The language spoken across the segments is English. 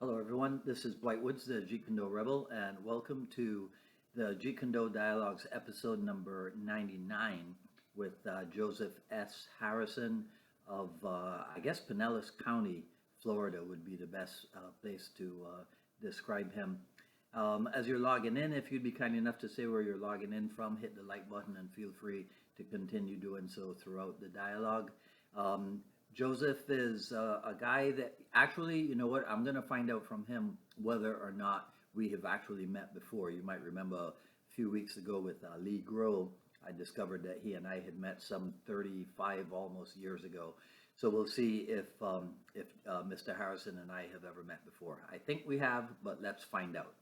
Hello, everyone. This is Dwight Woods, the Jeet Kune Do Rebel, and welcome to the Jeet Kune Do Dialogues episode number 99 with Joseph S. Harrison of, I guess, Pinellas County, Florida would be the best place to describe him. As you're logging in, if you'd be kind enough to say where you're logging in from, hit the like button and feel free to continue doing so throughout the dialogue. Joseph is a guy that actually, you know what, I'm going to find out from him whether or not we have actually met before. You might remember a few weeks ago with Lee Grohl, I discovered that he and I had met some 35 almost years ago. So we'll see if Mr. Harrison and I have ever met before. I think we have, but let's find out.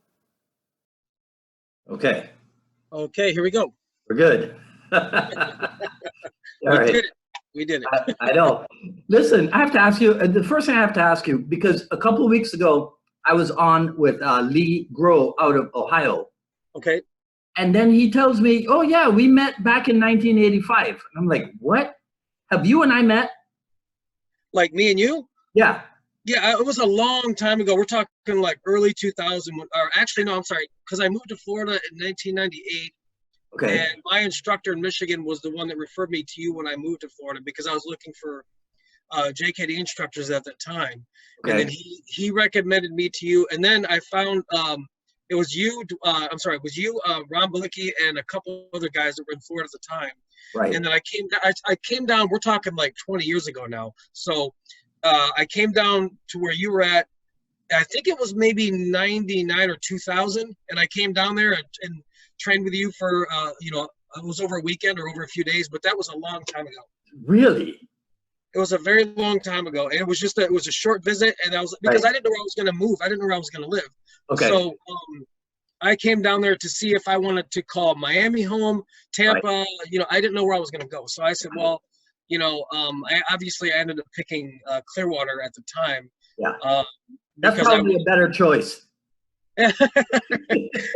Okay. Okay, here we go. We're good. All right. We did it. I know. Listen, I have to ask you, the first thing I have to ask you, because a couple of weeks ago, I was on with Lee Grohl out of Ohio. Okay. And then he tells me, oh, yeah, we met back in 1985. And I'm like, what? Have you and I met? Like me and you? Yeah. Yeah, it was a long time ago. We're talking like early 2000, or actually, no, I'm sorry, because I moved to Florida in 1998. Okay. And my instructor in Michigan was the one that referred me to you when I moved to Florida because I was looking for JKD instructors at that time. Okay. And then he recommended me to you. And then I found it was you, it was you, Ron Balicki, and a couple other guys that were in Florida at the time. Right. And then I came down, we're talking like 20 years ago now. So I came down to where you were at, I think it was maybe 99 or 2000. And I came down there and trained with you for, it was over a weekend or over a few days, but that was a long time ago. Really? It was a very long time ago. And it was just, it was a short visit. And I was, because I didn't know where I was going to move. I didn't know where I was going to live. Okay. So I came down there to see if I wanted to call Miami home, Tampa, I didn't know where I was going to go. So I said, well, I ended up picking Clearwater at the time. Yeah. That's probably a better choice.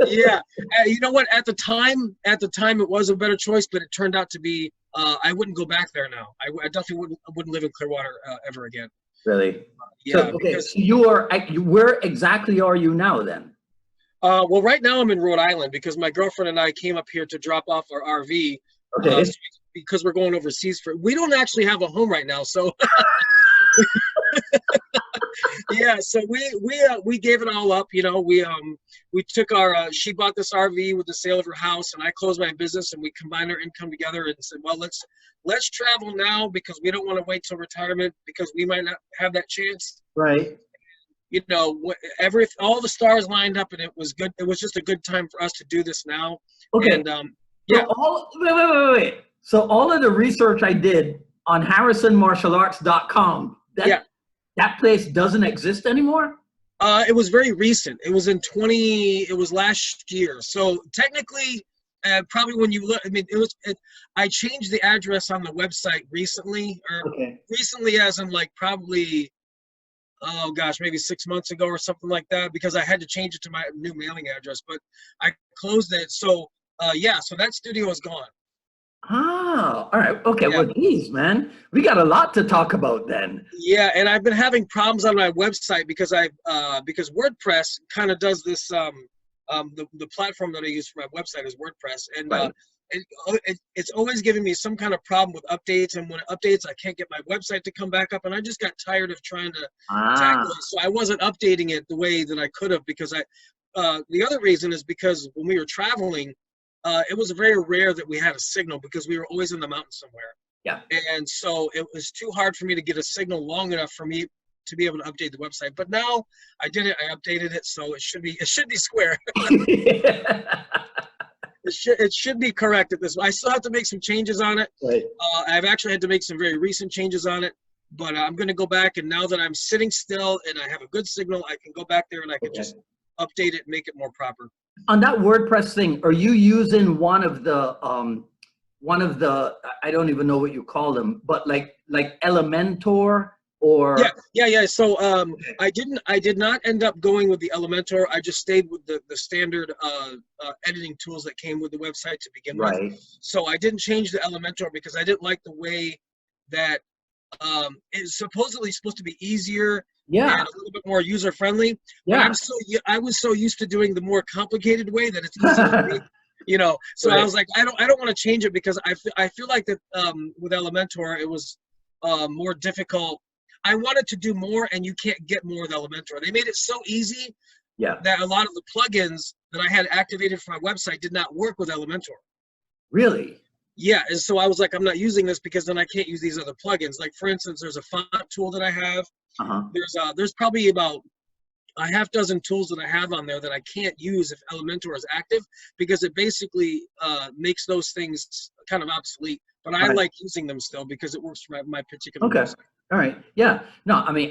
Yeah, you know what? At the time, it was a better choice, but it turned out to be. I wouldn't go back there now. I definitely wouldn't live in Clearwater ever again. Really? Yeah. So, okay. So you are. Where exactly are you now then? Well, right now I'm in Rhode Island because my girlfriend and I came up here to drop off our RV. Okay. Because we're going overseas we don't actually have a home right now, so. Yeah, so we gave it all up, we took she bought this RV with the sale of her house, and I closed my business, and we combined our income together and said, well, let's travel now because we don't want to wait till retirement because we might not have that chance. Right. All the stars lined up, and it was good. It was just a good time for us to do this now. Okay. And yeah. So wait. So all of the research I did on harrisonmartialarts.com, that place doesn't exist anymore? It was very recent. It was it was last year. So technically, probably when you look, I changed the address on the website recently, recently as in like probably, oh gosh, maybe 6 months ago or something like that, because I had to change it to my new mailing address, but I closed it. So so that studio is gone. Oh, all right. Okay. Yeah. Well, geez, man, we got a lot to talk about then. Yeah, and I've been having problems on my website because because WordPress kind of does this. The platform that I use for my website is WordPress, and it's always giving me some kind of problem with updates. And when it updates, I can't get my website to come back up, and I just got tired of trying to tackle it. So I wasn't updating it the way that I could have because the other reason is because when we were traveling. It was very rare that we had a signal because we were always in the mountains somewhere. Yeah. And so it was too hard for me to get a signal long enough for me to be able to update the website. But now I did it. I updated it, so it should be square. It should be correct at this. I still have to make some changes on it. Right. I've actually had to make some very recent changes on it. But I'm going to go back, and now that I'm sitting still and I have a good signal, I can go back there and I can just update it and make it more proper. On that WordPress thing, are you using one of the I don't even know what you call them, but like Elementor or? Yeah. So I did not end up going with the Elementor. I just stayed with the standard editing tools that came with the website to begin with. So I didn't change the Elementor because I didn't like the way that it's supposedly supposed to be easier Yeah. and a little bit more user friendly. But Yeah. I was so used to doing the more complicated way that it's easy for me. So Right. I was like, I don't want to change it, because I feel like that with Elementor it was more difficult. I wanted to do more, and you can't get more with Elementor. They made it so easy Yeah. that a lot of the plugins that I had activated for my website did not work with Elementor. Really? Yeah, and so I was like, I'm not using this because then I can't use these other plugins. Like, for instance, there's a font tool that I have. Uh-huh. There's probably about a half dozen tools that I have on there that I can't use if Elementor is active, because it basically makes those things kind of obsolete. But I Right. like using them still because it works for my particular Okay. website. All right. Yeah. No, I mean,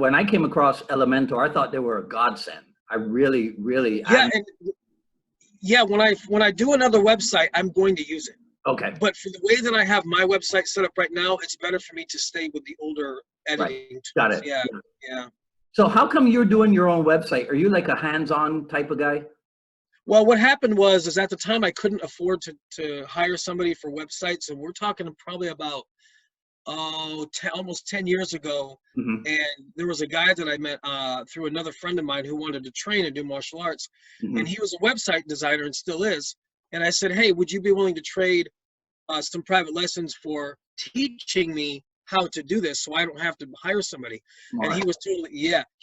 when I came across Elementor, I thought they were a godsend. I really, really. Yeah, when I do another website, I'm going to use it. Okay. But for the way that I have my website set up right now, it's better for me to stay with the older editing tools. Got it. Yeah. So how come you're doing your own website? Are you like a hands-on type of guy? Well, what happened is at the time I couldn't afford to hire somebody for websites, and we're talking probably about almost 10 years ago. Mm-hmm. And there was a guy that I met through another friend of mine who wanted to train and do martial arts. Mm-hmm. And he was a website designer and still is. And I said, hey, would you be willing to trade some private lessons for teaching me how to do this so I don't have to hire somebody? Smart. And he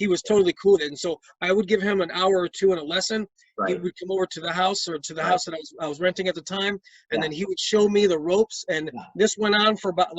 was totally cool with it. And so I would give him an hour or two in a lesson. Right. He would come over to the house or to the Right. house that I was renting at the time, and Yeah. then he would show me the ropes. And Yeah. this went on for about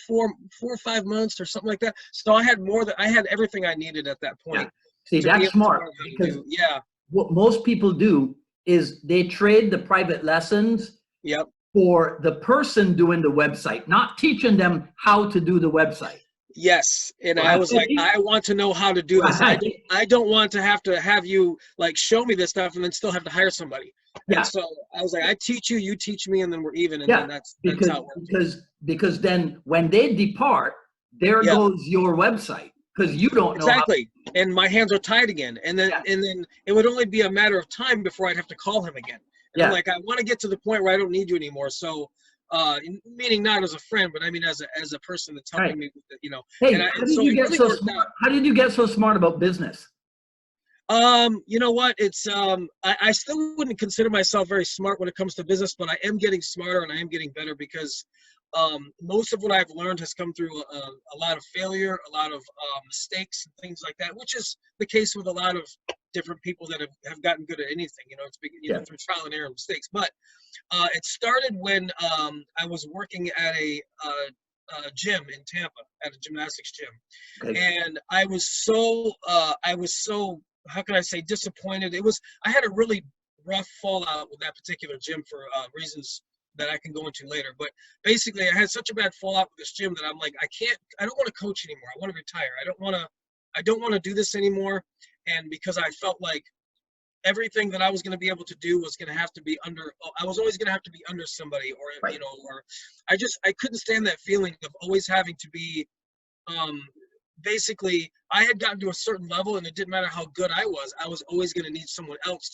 4 or 5 months or something like that. So I had everything I needed at that point. Yeah. See, to be able that's to smart, learn how to because do. what most people do is they trade the private lessons Yep. for the person doing the website, not teaching them how to do the website. Yes, and Right. I was like, I want to know how to do this. Right. I don't want to have you like show me this stuff and then still have to hire somebody. Yeah. And so I was like, I teach you, you teach me, and then we're even. And Yeah, then that's because how it works. because then when they depart, there Yeah. goes your website, because you don't know Exactly. And my hands are tied again. And then Yeah. and then it would only be a matter of time before I'd have to call him again. And I'm Yeah. like, I want to get to the point where I don't need you anymore. So meaning not as a friend, but I mean as a person that's helping Right. me with it, Hey, And how did so you it get really so worked smart? out. How did you get so smart about business? You know what? It's I still wouldn't consider myself very smart when it comes to business, but I am getting smarter and I am getting better, because most of what I've learned has come through a lot of failure, a lot of mistakes and things like that, which is the case with a lot of different people that have gotten good at anything. It's been, Yeah. through trial and error and mistakes. But it started when I was working at a gym in Tampa, at a gymnastics gym. Okay. And I was so how can I say disappointed. I had a really rough fallout with that particular gym for reasons that I can go into later. But basically I had such a bad fallout with this gym that I'm like, I don't want to coach anymore. I want to retire. I don't want to do this anymore. And because I felt like everything that I was going to be able to do was going to have to be I was always going to have to be under somebody, or Right. or I couldn't stand that feeling of always having to be basically I had gotten to a certain level, and it didn't matter how good I was always going to need someone else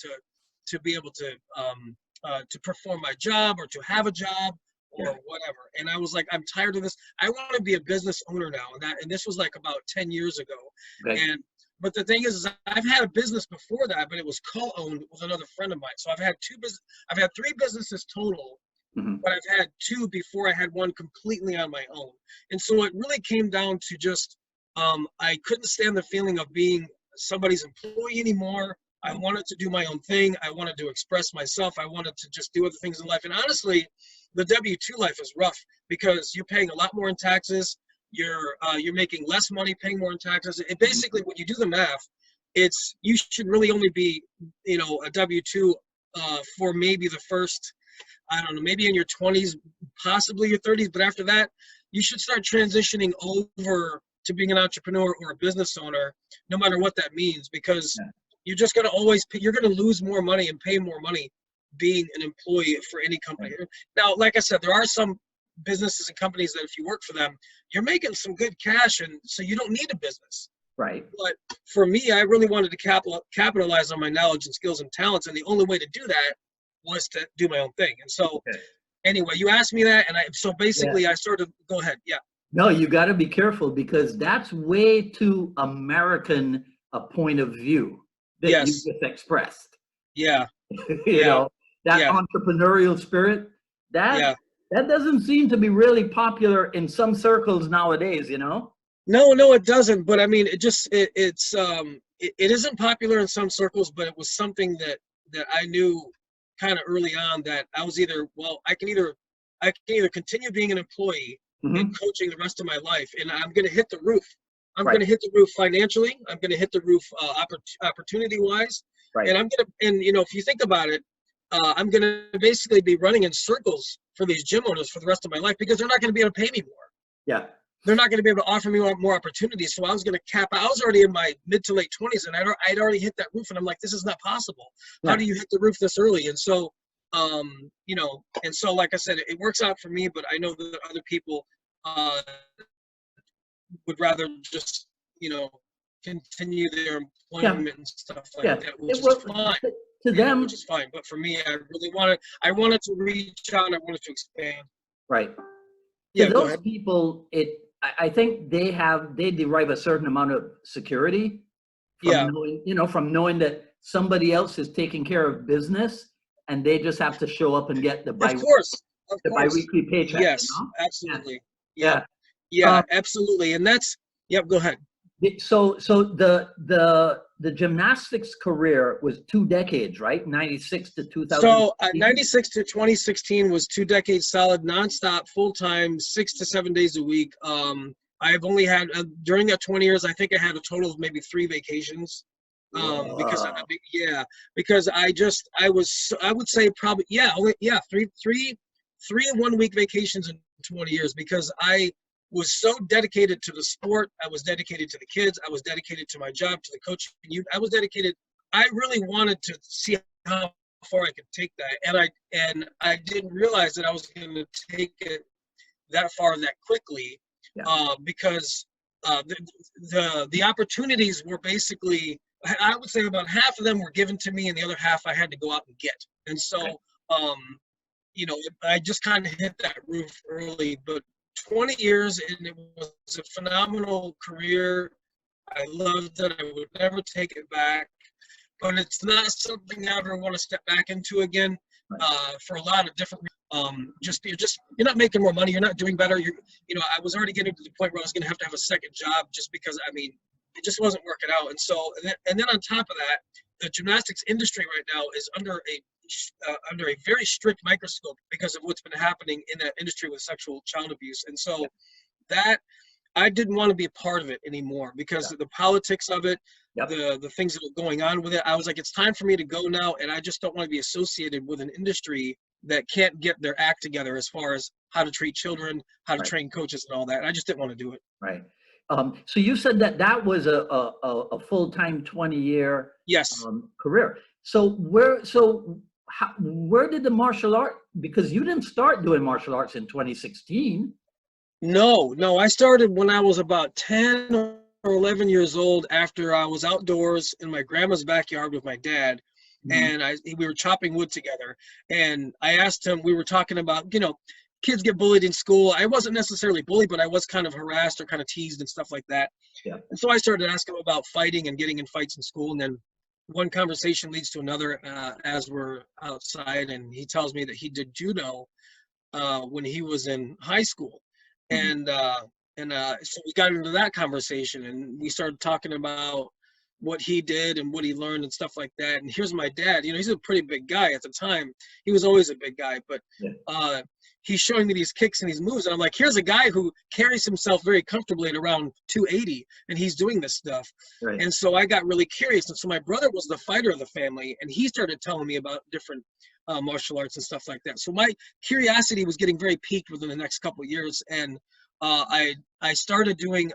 to be able to perform my job, or to have a job, or Yeah. whatever. And I was like, I'm tired of this. I want to be a business owner now. And this was like about 10 years ago. Okay. But the thing is I've had a business before that, but it was co-owned with another friend of mine. So I've had 3 businesses total, Mm-hmm. but I've had 2 before I had one completely on my own. And so it really came down to just, I couldn't stand the feeling of being somebody's employee anymore. I wanted to do my own thing. I wanted to express myself. I wanted to just do other things in life. And honestly, the W-2 life is rough, because you're paying a lot more in taxes. You're making less money, paying more in taxes. It basically, when you do the math, you should really only be, a W-2 for maybe the first, I don't know, maybe in your 20s, possibly your 30s. But after that, you should start transitioning over to being an entrepreneur or a business owner, no matter what that means, because Yeah. you're just going to you're going to lose more money and pay more money being an employee for any company. Right. Now, like I said, there are some businesses and companies that if you work for them, you're making some good cash, and so you don't need a business. Right. But for me, I really wanted to capitalize on my knowledge and skills and talents, and the only way to do that was to do my own thing. And so Okay. anyway, you asked me that, and so basically I started, go ahead. Yeah. No, you got to be careful because that's way too American a point of view that you Yes. just expressed. Yeah. You Yeah. know, that Yeah. entrepreneurial spirit, Yeah. that doesn't seem to be really popular in some circles nowadays, you know? No, it doesn't. But I mean, it isn't popular in some circles, but it was something that I knew kind of early on that I was either, well, I can either continue being an employee and Hmm. coaching the rest of my life, and I'm going to hit the roof. I'm Right, going to hit the roof financially. I'm going to hit the roof opportunity wise, right. and if you think about it, I'm going to basically be running in circles for these gym owners for the rest of my life because they're not going to be able to pay me more. Yeah, They're not going to be able to offer me more opportunities. So I was going to cap. I was already in my mid to late 20s, and I'd already hit that roof. And I'm like, this is not possible. How yeah, do you hit the roof this early? And so, like I said, it works out for me. But I know that other people uh, would rather just, continue their yeah, employment and stuff like yeah. that, which It is was fine. to Which them, is fine. But for me, I wanted to reach out. I wanted to expand. right. To Yeah, go those ahead. people, I think they derive a certain amount of security from Yeah, knowing, from knowing that somebody else is taking care of business and they just have to show up and get of course, of the course. biweekly paycheck, you Yes, know? Yeah, absolutely. Yep, yeah. yeah, Um, absolutely. And that's, yep, go ahead. so the gymnastics career was 2 decades, right? 96 to So 2016. 96 to 2016 was 2 decades solid, nonstop, full time, 6 to 7 days a week. I've only had, during that 20 years, I think I had a total of maybe 3 vacations. Wow. Yeah, because I would say probably, yeah, three 1 week vacations in 20 years because I was so dedicated to the sport. I was dedicated to the kids. I was dedicated to my job, to the coaching. I was dedicated. I really wanted to see how far I could take that, and I didn't realize that I was going to take it that far that quickly, Yeah. because the opportunities were basically, I would say about half of them were given to me, and the other half I had to go out and get. And Okay. so, um, I just kind of hit that roof early. But 20 years, and it was a phenomenal career. I loved it. I would never take it back. But it's not something I ever want to step back into again, Right. for a lot of different reasons. You're not making more money. You're not doing better. I was already getting to the point where I was going to have a second job just because, I mean, it just wasn't working out. And so, and then on top of that, the gymnastics industry right now is under a very strict microscope because of what's been happening in that industry with sexual child abuse. And so that I didn't want to be a part of it anymore because Yeah. of the politics of it, Yep. the things that were going on with it. I was like, it's time for me to go now, and I just don't want to be associated with an industry that can't get their act together as far as how to treat children, how to Right. train coaches, and all that. I just didn't want to do it. Right. So you said that was a full-time 20-year Yes. career. So where did the martial art, because you didn't start doing martial arts in 2016. No. I started when I was about 10 or 11 years old after I was outdoors in my grandma's backyard with my dad. Mhm. And we were chopping wood together. And I asked him, we were talking about, kids get bullied in school. I wasn't necessarily bullied, but I was kind of harassed or kind of teased and stuff like that. Yeah. And so I started asking him about fighting and getting in fights in school. And then one conversation leads to another, as we're outside. And he tells me that he did judo when he was in high school. Mhm. And so we got into that conversation, and we started talking about what he did and what he learned and stuff like that. And here's my dad, he's a pretty big guy at the time. He was always a big guy, but Yeah. he's showing me these kicks and these moves. And I'm like, here's a guy who carries himself very comfortably at around 280, and he's doing this stuff. Right. And so I got really curious. And so my brother was the fighter of the family, and he started telling me about different martial arts and stuff like that. So my curiosity was getting very piqued within the next couple of years. And I started doing,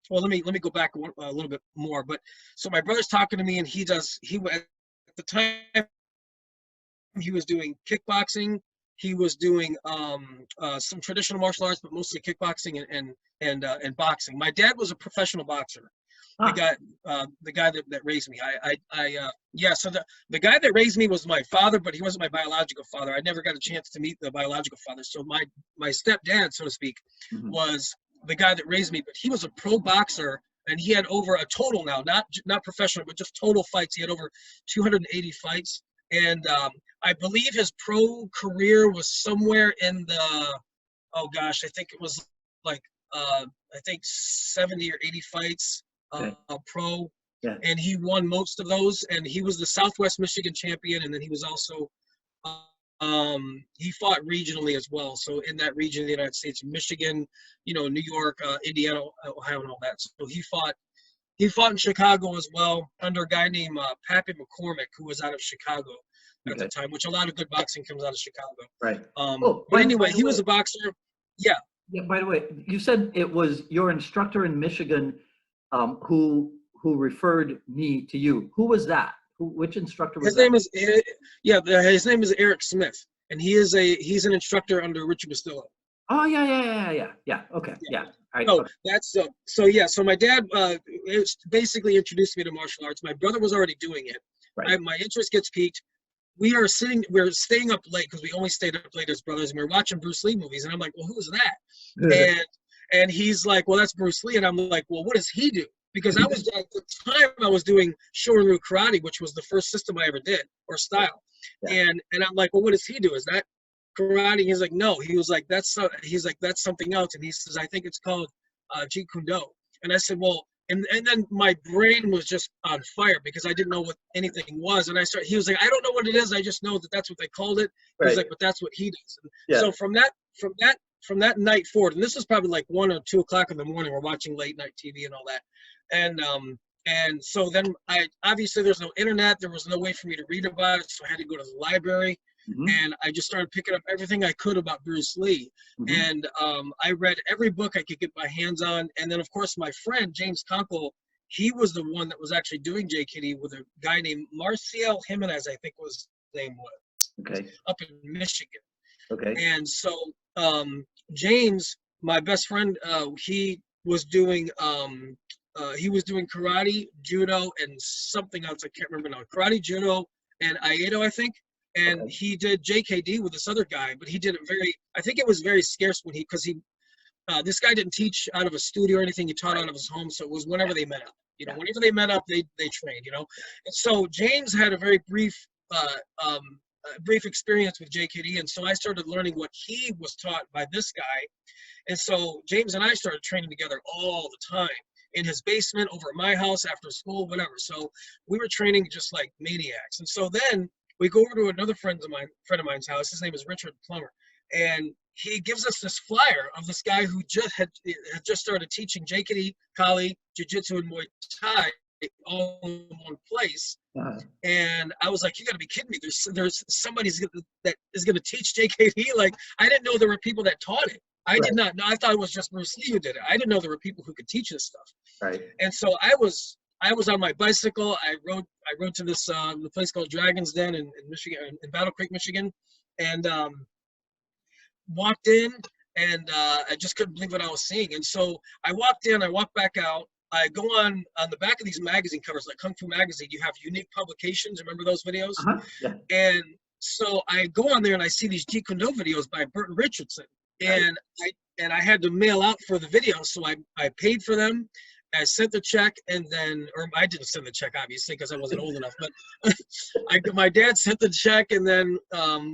well, let me go back a little bit more. But so my brother's talking to me, and he at the time, he was doing kickboxing. He was doing some traditional martial arts, but mostly kickboxing and boxing. My dad was a professional boxer. The guy that raised me. So the guy that raised me was my father, but he wasn't my biological father. I never got a chance to meet the biological father. So my stepdad, so to speak, Mhm. was the guy that raised me, but he was a pro boxer, and he had over a total now, not professional, but just total fights. He had over 280 fights, and I believe his pro career was somewhere in the, oh gosh, I think it was like I think 70 or 80 fights pro, Yeah. and he won most of those, and he was the Southwest Michigan champion, and then he was also he fought regionally as well. So in that region of the United States, Michigan, New York, Indiana, Ohio, and all that. So he fought in Chicago as well under a guy named Pappy McCormick, who was out of Chicago at the time, which a lot of good boxing comes out of Chicago. Right. But anyway, he was a boxer. Yeah. Yeah. By the way, you said it was your instructor in Michigan who referred me to you. Who was that? Which instructor was that? His name is Eric Smith, and he's an instructor under Richard Bastillo. Oh yeah. Okay. Yeah. All right. So that's so my dad basically introduced me to martial arts. My brother was already doing it. Right. My interest gets piqued. We're staying up late because we only stayed up late as brothers, and we were watching Bruce Lee movies. And I'm like, well, who's that? and he's like, well, that's Bruce Lee. And I'm like, well, what does he do? Because I was at the time I was doing Shorin-ryu karate, which was the first system I ever did, or style. Yeah. And I'm like, well, what does he do? Is that karate? He's like, no. He was like, that's something else. And he says, I think it's called Jeet Kune Do. And I said, well, and then my brain was just on fire because I didn't know what anything was. And he was like, I don't know what it is. I just know that that's what they called it. Right. He's like, but that's what he does. And so from that night forward, and this is probably like 1 or 2 o'clock in the morning, we're watching late night TV and all that. And so then obviously there's no internet. There was no way for me to read about it. So I had to go to the library. Mm-hmm. And I just started picking up everything I could about Bruce Lee. Mm-hmm. And I read every book I could get my hands on. And then, of course, my friend, James Conkle, he was the one that was actually doing JKD with a guy named Marcial Jimenez, I think his name was. Okay. Up in Michigan. Okay. And so James, my best friend, he was doing karate, judo, and something else. I can't remember now. Karate, judo, and Aikido, I think. And he did JKD with this other guy, but he did it I think it was very scarce because this guy didn't teach out of a studio or anything. He taught out of his home. So it was whenever they met up, whenever they met up, they trained, And so James had a very brief experience with JKD. And so I started learning what he was taught by this guy. And so James and I started training together all the time in his basement, over at my house, after school, whatever. So we were training just like maniacs. And so then we go over to another friend of mine's house. His name is Richard Plummer, and he gives us this flyer of this guy who had just started teaching JKD, Kali, Jiu-Jitsu, and Muay Thai all in one place. Uh-huh. And I was like, you got to be kidding me! There's somebody that is going to teach JKD. Like, I didn't know there were people that taught it. I did not know. I thought it was just Bruce Lee who did it. I didn't know there were people who could teach this stuff. Right. And so I was on my bicycle. I rode to this the place called Dragon's Den in Michigan, in Battle Creek, Michigan, and walked in, and I just couldn't believe what I was seeing. And so I walked in, I walked back out. I go on the back of these magazine covers, like Kung Fu Magazine. You have unique publications. Remember those videos? Uh-huh. Yeah. And so I go on there and I see these Jeet Kune Do videos by Bert and Richardson. And I had to mail out for the videos, so I paid for them. I sent the check, or I didn't send the check, obviously, because I wasn't old enough. But my dad sent the check, and then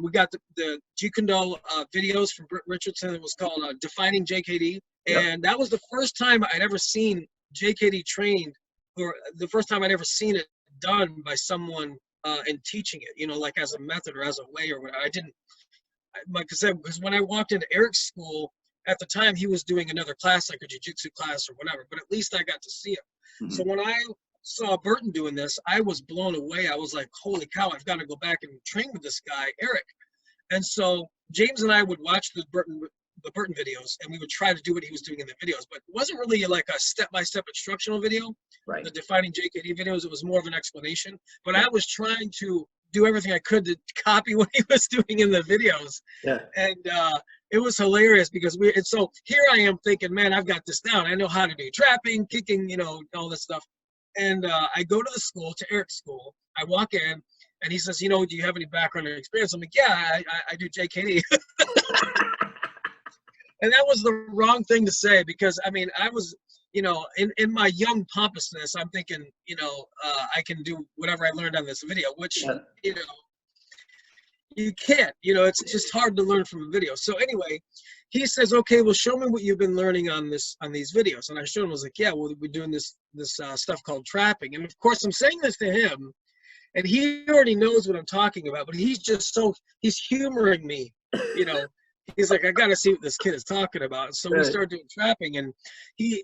we got the Jeet Kune Do videos from Bert Richardson. It was called Defining JKD, and that was the first time I'd ever seen JKD trained, or the first time I'd ever seen it done by someone and teaching it, like as a method or as a way or whatever. I didn't. Like I said, because when I walked into Eric's school, at the time he was doing another class, like a jiu-jitsu class or whatever, but at least I got to see him. Mm-hmm. So when I saw Burton doing this, I was blown away. I was like, holy cow, I've got to go back and train with this guy, Eric. And so James and I would watch the Burton videos, and we would try to do what he was doing in the videos, but it wasn't really like a step-by-step instructional video. Right. The Defining JKD videos, it was more of an explanation, but I was trying to do everything I could to copy what he was doing in the videos. Yeah. And it was hilarious because so here I am thinking, man, I've got this down. I know how to do trapping, kicking, all this stuff. And I go to the school, to Eric's school. I walk in, and he says, do you have any background or experience? I'm like, yeah, I do JKD. And that was the wrong thing to say, because I mean, I was, you know, in my young pompousness, I'm thinking, you know, I can do whatever I learned on this video, which, Yeah. you know, you can't, you know, it's just hard to learn from a video. So anyway, he says, okay, well, show me what you've been learning on these videos. And I showed him, I was like, yeah, well, we're doing this stuff called trapping. And of course I'm saying this to him, and he already knows what I'm talking about, but he's humoring me, you know. He's like, I got to see what this kid is talking about. So we start doing trapping, and he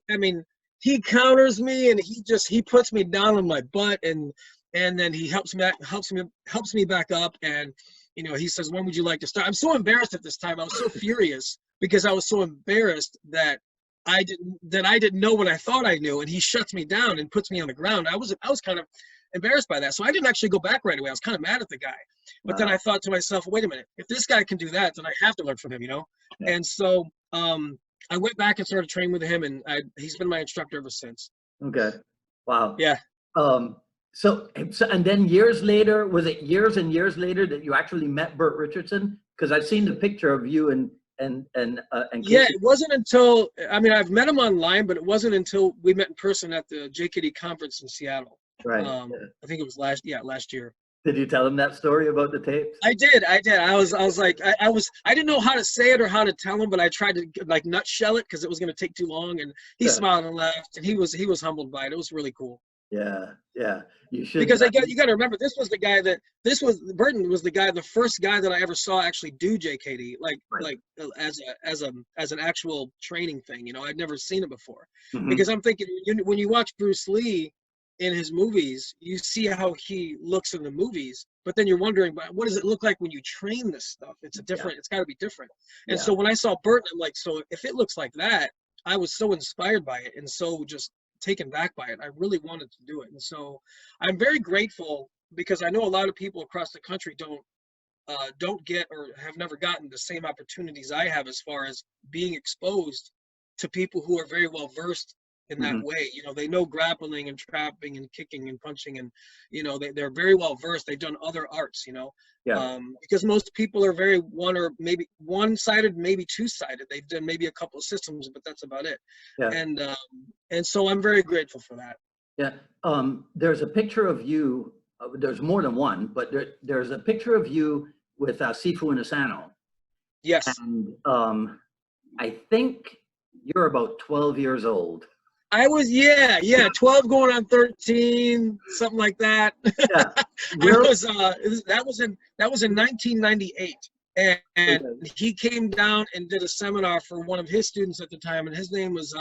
counters me, and he puts me down on my butt, and then he helps me back up, and, you know, he says, when would you like to start? I'm so embarrassed at this time. I was so furious because I was so embarrassed that I didn't know what I thought I knew, and he shuts me down and puts me on the ground. I was kind of embarrassed by that. So I didn't actually go back right away. I was kind of mad at the guy. But then I thought to myself, wait a minute, if this guy can do that, then I have to learn from him, you know? Yeah. And so I went back and started training with him, and he's been my instructor ever since. Okay. Wow. Yeah. So and then years later, was it years and years later that you actually met Bert Richardson? Because I've seen the picture of you and yeah, it wasn't until, I mean, I've met him online, but it wasn't until we met in person at the JKD conference in Seattle. Right. I think it was last year. Did you tell him that story about the tapes? I did. I was like, I didn't know how to say it or how to tell him, but I tried to like nutshell it because it was going to take too long. And he smiled and laughed, and he was humbled by it. It was really cool. Yeah, yeah. You should. Because you got to remember, Burton was the first guy that I ever saw actually do JKD, like as an actual training thing. You know, I'd never seen it before. Mm-hmm. Because I'm thinking, when you watch Bruce Lee in his movies, you see how he looks in the movies, but then you're wondering, what does it look like when you train this stuff? It's it's got to be different. And so when I saw Bert, I'm like, so if it looks like that, I was so inspired by it and so just taken back by it. I really wanted to do it. And so I'm very grateful, because I know a lot of people across the country don't get or have never gotten the same opportunities I have, as far as being exposed to people who are very well versed in that mm-hmm. way. You know, they know grappling and trapping and kicking and punching, and, you know, they're very well versed. They've done other arts, you know. Yeah. Because most people are very one-sided, maybe two-sided. They've done maybe a couple of systems, but that's about it. Yeah. And so I'm very grateful for that. Yeah. There's a picture of you. There's more than one, but there's a picture of you with Sifu and Asano. Yes. And I think you're about 12 years old. I was, 12 going on 13, something like that. Yeah. That was in 1998. And he came down and did a seminar for one of his students at the time, and his name was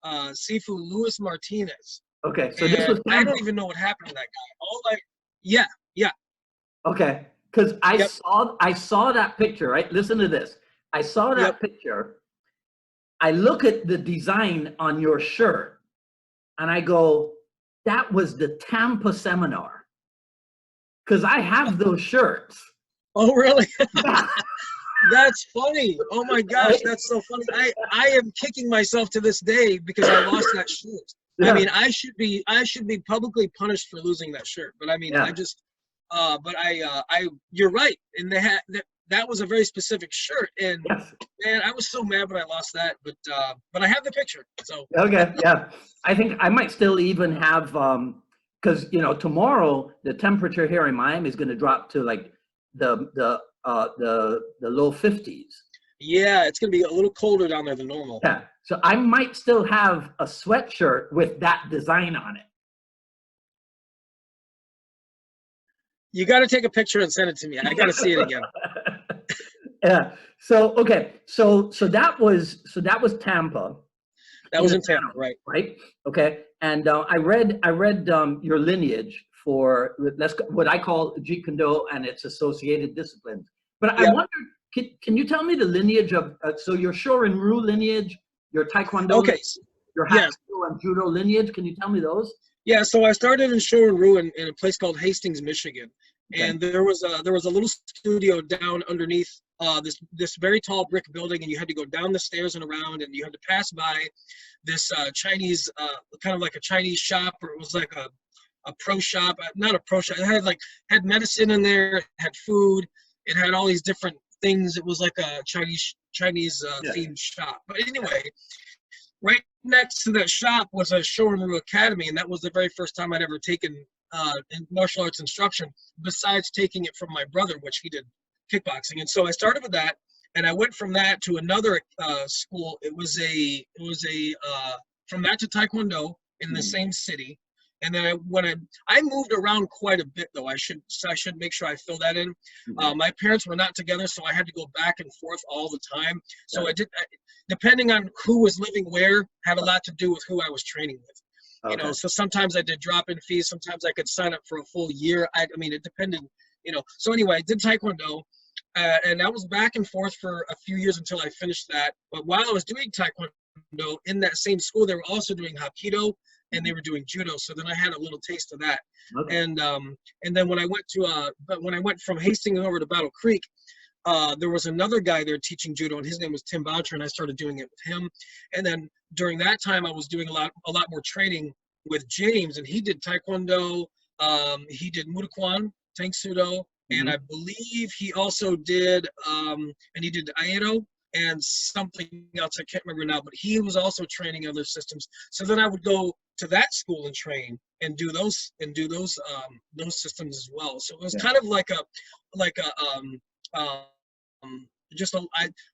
Sifu Luis Martinez. Okay, so and this was I don't even know what happened to that guy. Yeah. Okay, because I saw that picture, right? Listen to this. I saw that picture. I look at the design on your shirt, and I go, that was the Tampa seminar. Because I have those shirts. Oh, really? That's funny. Oh my gosh, that's so funny. I am kicking myself to this day because I lost that shirt. Yeah. I mean, I should be publicly punished for losing that shirt. But I mean, you're right. And they had that was a very specific shirt, and man, I was so mad when I lost that. But I have the picture. So okay, yeah. I think I might still even have because you know, tomorrow the temperature here in Miami is going to drop to like the low 50s. Yeah, it's going to be a little colder down there than normal. Yeah, so I might still have a sweatshirt with that design on it. You got to take a picture and send it to me. I got to see it again. Yeah. So okay. So that was Tampa. That was in Tampa, right? Right. Okay. And I read your lineage for what I call Jeet Kune Do and its associated disciplines. But I wonder, can you tell me the lineage of so your Shorin-ryu lineage, your Taekwondo, your Hatsu and Judo lineage? Can you tell me those? Yeah. So I started in Shorin-ryu in a place called Hastings, Michigan. Okay. And there was a little studio down underneath this very tall brick building, and you had to go down the stairs and around, and you had to pass by this Chinese kind of like a Chinese shop, or it was like a pro shop, not a pro shop. It had medicine in there, it had food, it had all these different things. It was like a Chinese themed shop. But anyway, right next to that shop was a Shorin-ryu Academy, and that was the very first time I'd ever taken martial arts instruction, besides taking it from my brother, which he did kickboxing. And so I started with that, and I went from that to another school. It was from that to Taekwondo in the same city. And then when I moved around quite a bit, though. I should make sure I fill that in. My parents were not together, so I had to go back and forth all the time. So depending on who was living where, had a lot to do with who I was training with. You know, so sometimes I did drop-in fees. Sometimes I could sign up for a full year. I mean, it depended, you know. So anyway, I did Taekwondo, and I was back and forth for a few years until I finished that. But while I was doing Taekwondo in that same school, they were also doing Hapkido, and they were doing Judo. So then I had a little taste of that. And then when I went from Hastings over to Battle Creek, there was another guy there teaching Judo, and his name was Tim Boucher, and I started doing it with him. And then during that time, I was doing a lot more training with James, and he did Taekwondo, he did Muay Thai, Sudo, and I believe he also did, and he did Aido and something else, I can't remember now, but he was also training other systems. So then I would go to that school and train and do those systems as well. So it was kind of like a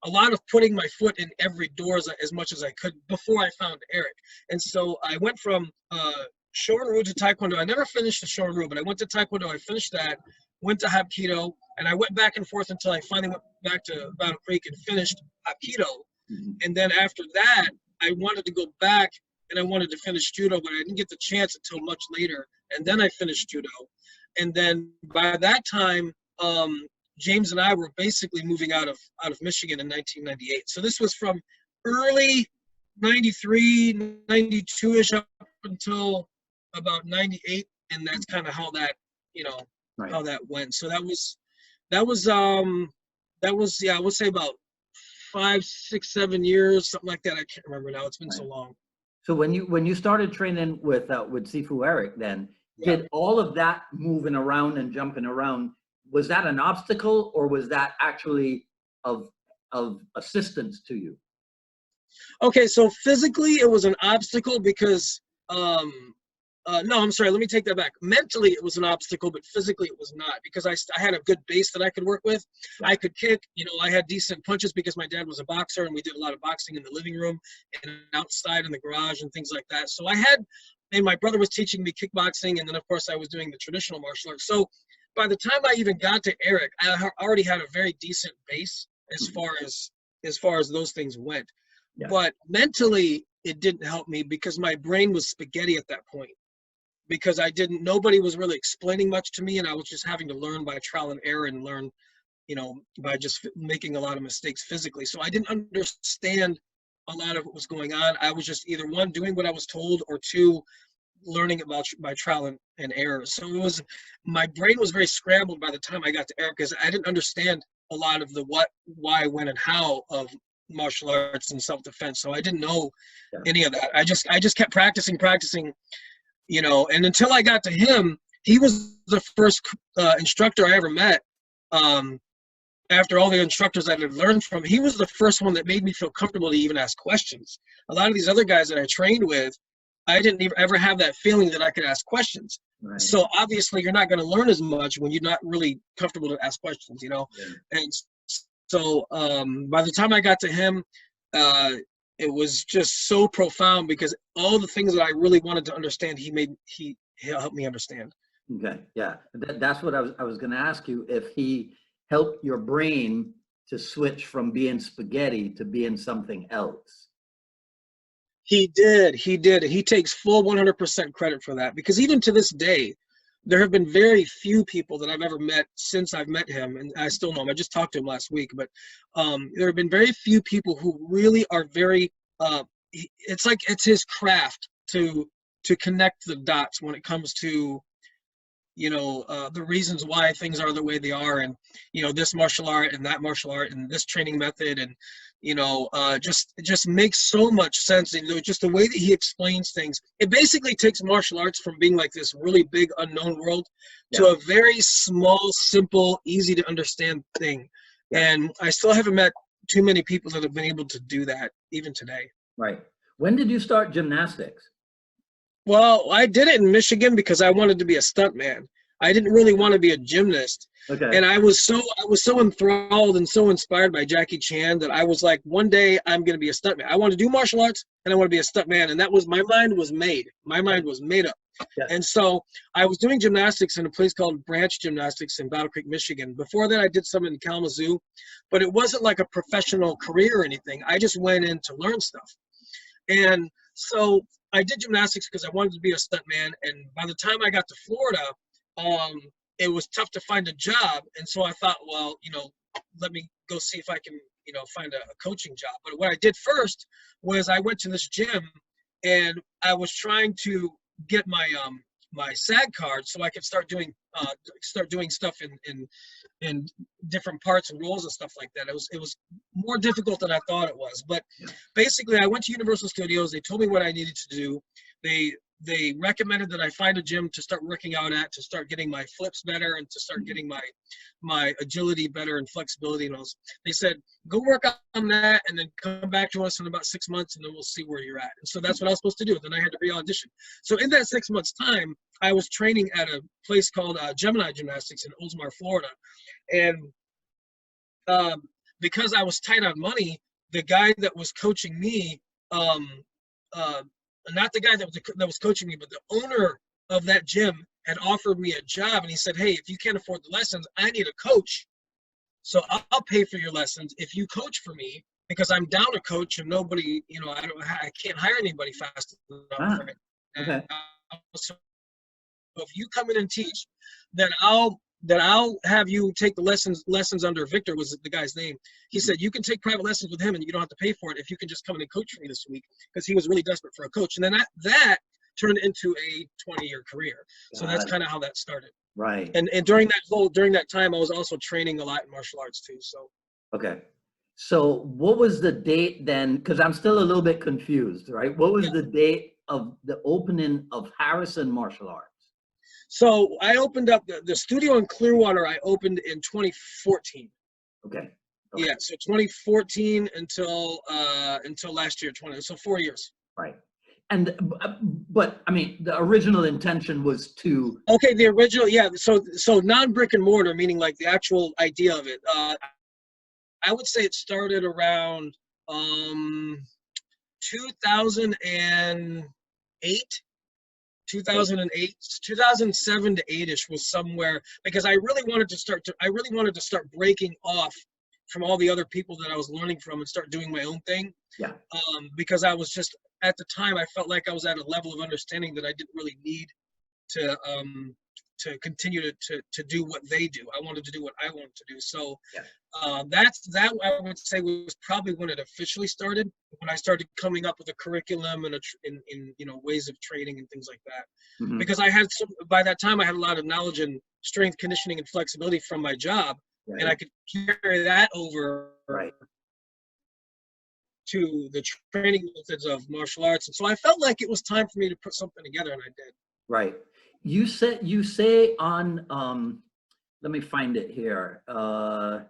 lot of putting my foot in every door as much as I could before I found Eric. And so I went from Shorin-ryu to Taekwondo. I never finished the Shorin-ryu, but I went to Taekwondo. I finished that, went to Hapkido, and I went back and forth until I finally went back to Battle Creek and finished Hapkido. And then after that, I wanted to go back and I wanted to finish Judo, but I didn't get the chance until much later. And then I finished Judo. And then by that time, James and I were basically moving out of Michigan in 1998. So this was from early 93, 92-ish up until about 98. And that's kind of how that, how that went. So that was, yeah, I would say about 5, 6, 7 years, something like that. I can't remember now. It's been so long. So when you started training with Sifu Eric, then did all of that moving around and jumping around, was that an obstacle, or was that actually of assistance to you? Okay, so physically it was an obstacle because no, I'm sorry, let me take that back. Mentally it was an obstacle, but physically it was not, because I had a good base that I could work with. I could kick, I had decent punches because my dad was a boxer, and we did a lot of boxing in the living room and outside in the garage and things like that. So and my brother was teaching me kickboxing, and then of course I was doing the traditional martial arts. So by the time I even got to Eric, I already had a very decent base as far as those things went. Yeah. But mentally, it didn't help me because my brain was spaghetti at that point. Because nobody was really explaining much to me, and I was just having to learn by trial and error and learn, by just making a lot of mistakes physically. So I didn't understand a lot of what was going on. I was just either one, doing what I was told, or two, learning about by trial and error. So my brain was very scrambled by the time I got to Eric, because I didn't understand a lot of the what, why, when, and how of martial arts and self-defense. So I didn't know any of that. I just kept practicing, and until I got to him, he was the first instructor I ever met. After all the instructors I had learned from, he was the first one that made me feel comfortable to even ask questions. A lot of these other guys that I trained with, I didn't ever have that feeling that I could ask questions. Right. So obviously you're not going to learn as much when you're not really comfortable to ask questions, Yeah. And so by the time I got to him, it was just so profound, because all the things that I really wanted to understand, he helped me understand. Okay, yeah, that's what I was going to ask you, if he helped your brain to switch from being spaghetti to being something else. He did. He takes full 100% credit for that, because even to this day, there have been very few people that I've ever met since I've met him, and I still know him. I just talked to him last week, but there have been very few people who really are very, it's like it's his craft to connect the dots when it comes to, the reasons why things are the way they are, and, this martial art and that martial art and this training method, and, it just makes so much sense. And just the way that he explains things, it basically takes martial arts from being like this really big unknown world to a very small, simple, easy to understand thing. And I still haven't met too many people that have been able to do that even today. Right. When did you start gymnastics? Well, I did it in Michigan because I wanted to be a stuntman. I didn't really want to be a gymnast. Okay. And I was so enthralled and so inspired by Jackie Chan that I was like, one day I'm going to be a stuntman. I want to do martial arts and I want to be a stuntman. And that was, my mind was made. My mind was made up. Yeah. And so I was doing gymnastics in a place called Branch Gymnastics in Battle Creek, Michigan. Before that, I did some in Kalamazoo, but it wasn't like a professional career or anything. I just went in to learn stuff. And so I did gymnastics because I wanted to be a stuntman. And by the time I got to Florida, it was tough to find a job. And so I thought, well, let me go see if I can, find a coaching job. But what I did first was I went to this gym and I was trying to get my my SAG card so I could start doing stuff in different parts and roles and stuff like that. It was more difficult than I thought it was. But basically, I went to Universal Studios. They told me what I needed to do. They recommended that I find a gym to start working out at, to start getting my flips better and to start getting my agility better and flexibility. And they said, go work on that and then come back to us in about 6 months and then we'll see where you're at. And so that's what I was supposed to do. Then I had to re-audition. So in that 6 months time, I was training at a place called Gemini Gymnastics in Oldsmar, Florida. And because I was tight on money, the guy that was coaching me, not the guy that was coaching me, but the owner of that gym had offered me a job. And he said, hey, if you can't afford the lessons, I need a coach. So I'll pay for your lessons if you coach for me, because I'm down to coach and nobody, I can't hire anybody fast enough for it. Okay. So if you come in and teach, then I'll have you take the lessons under Victor was the guy's name. He said, you can take private lessons with him and you don't have to pay for it if you can just come in and coach for me this week, because he was really desperate for a coach. And then that turned into a 20-year career. So that's kind of how that started. Right. And during that time, I was also training a lot in martial arts too. So. Okay. So what was the date then? Because I'm still a little bit confused, right? What was the date of the opening of Harrison Martial Arts? So I opened up the studio in Clearwater. I opened in 2014. Okay. Yeah, so 2014 until last year, so 4 years. Right. And but I mean, the original intention was to. Okay, the original, yeah. So non-brick and mortar, meaning like the actual idea of it. I would say it started around 2008. 2007 to 8ish was somewhere, because I really wanted to start breaking off from all the other people that I was learning from and start doing my own thing. Yeah. Because I was just, at the time, I felt like I was at a level of understanding that I didn't really need to continue to do what they do. I wanted to do what I wanted to do. So that I would say was probably when it officially started, when I started coming up with a curriculum and in ways of training and things like that. Mm-hmm. Because by that time I had a lot of knowledge in strength conditioning and flexibility from my job, and I could carry that over to the training methods of martial arts. And so I felt like it was time for me to put something together, and I did. Right. You say on, let me find it here. I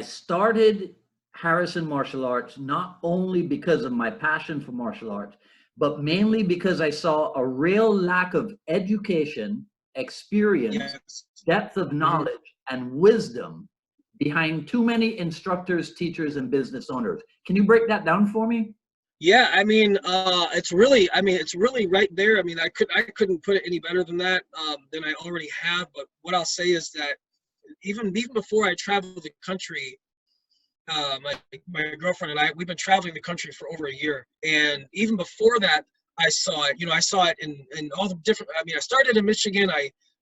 started Harrison Martial Arts not only because of my passion for martial arts, but mainly because I saw a real lack of education, experience, depth of knowledge, and wisdom behind too many instructors, teachers, and business owners. Can you break that down for me? Yeah, I mean, it's really right there. I mean, I couldn't put it any better than that, than I already have. But what I'll say is that even before I traveled the country, my girlfriend and we've been traveling the country for over a year. And even before that, I saw it, I saw it in all the different, I mean, I started in Michigan.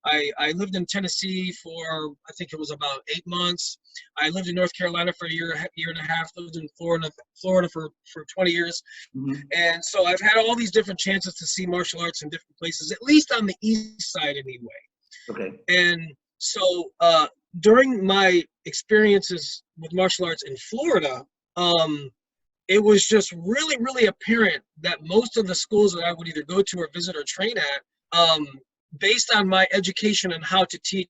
I lived in Tennessee for, I think it was about 8 months. I lived in North Carolina for a year and a half, lived in Florida for 20 years. Mm-hmm. And so I've had all these different chances to see martial arts in different places, at least on the east side anyway. Okay. And so during my experiences with martial arts in Florida, it was just really, really apparent that most of the schools that I would either go to or visit or train at, based on my education and how to teach,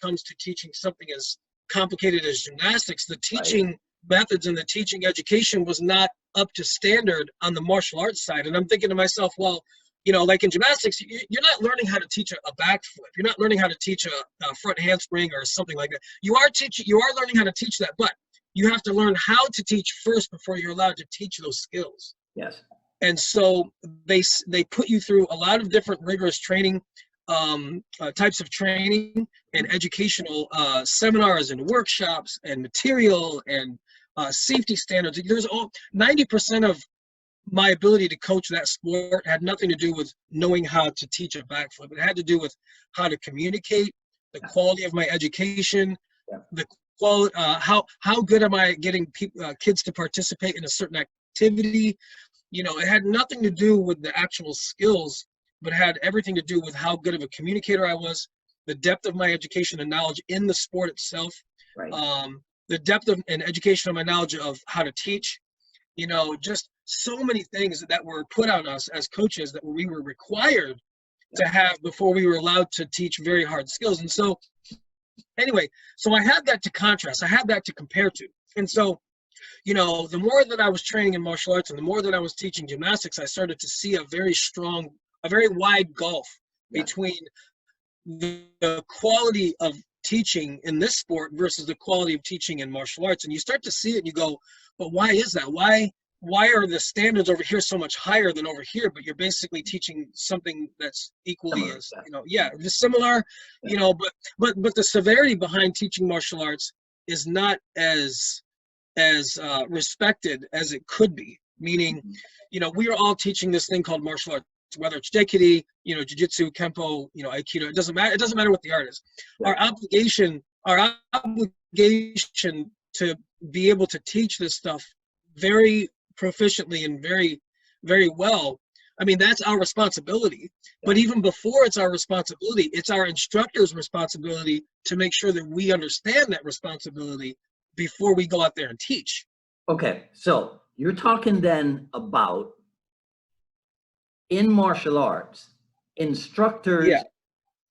comes to teaching something as complicated as gymnastics, the teaching methods and the teaching education was not up to standard on the martial arts side. And I'm thinking to myself, well, you know, like in gymnastics, you're not learning how to teach a backflip. You're not learning how to teach a front handspring or something like that. You are learning how to teach that, but you have to learn how to teach first before you're allowed to teach those skills. Yes. And so they put you through a lot of different rigorous training, types of training and educational seminars and workshops and material and safety standards. There's 90% of my ability to coach that sport had nothing to do with knowing how to teach a backflip. It had to do with how to communicate, the quality of my education, the quality, how good am I getting kids to participate in a certain activity. You know, it had nothing to do with the actual skills, but had everything to do with how good of a communicator I was, the depth of my education and knowledge in the sport itself, the depth of and education of my knowledge of how to teach. You know, just so many things that were put on us as coaches that we were required to have before we were allowed to teach very hard skills. And so anyway, so I had that to contrast. I had that to compare to. And so, you know, the more that I was training in martial arts and the more that I was teaching gymnastics, I started to see a very wide gulf between the quality of teaching in this sport versus the quality of teaching in martial arts. And you start to see it and you go, but why is that? Why are the standards over here so much higher than over here? But you're basically teaching something that's equally as, you know, just similar, you know, but the severity behind teaching martial arts is not as respected as it could be. Meaning, you know, we are all teaching this thing called martial arts, whether it's JKD, you know, jiu-jitsu, kempo, you know, aikido, it doesn't matter. It doesn't matter what the art is. Our obligation to be able to teach this stuff very proficiently and very, very well. I mean, that's our responsibility. But even before it's our responsibility, it's our instructor's responsibility to make sure that we understand that responsibility before we go out there and teach. Okay, so you're talking then about in martial arts, instructors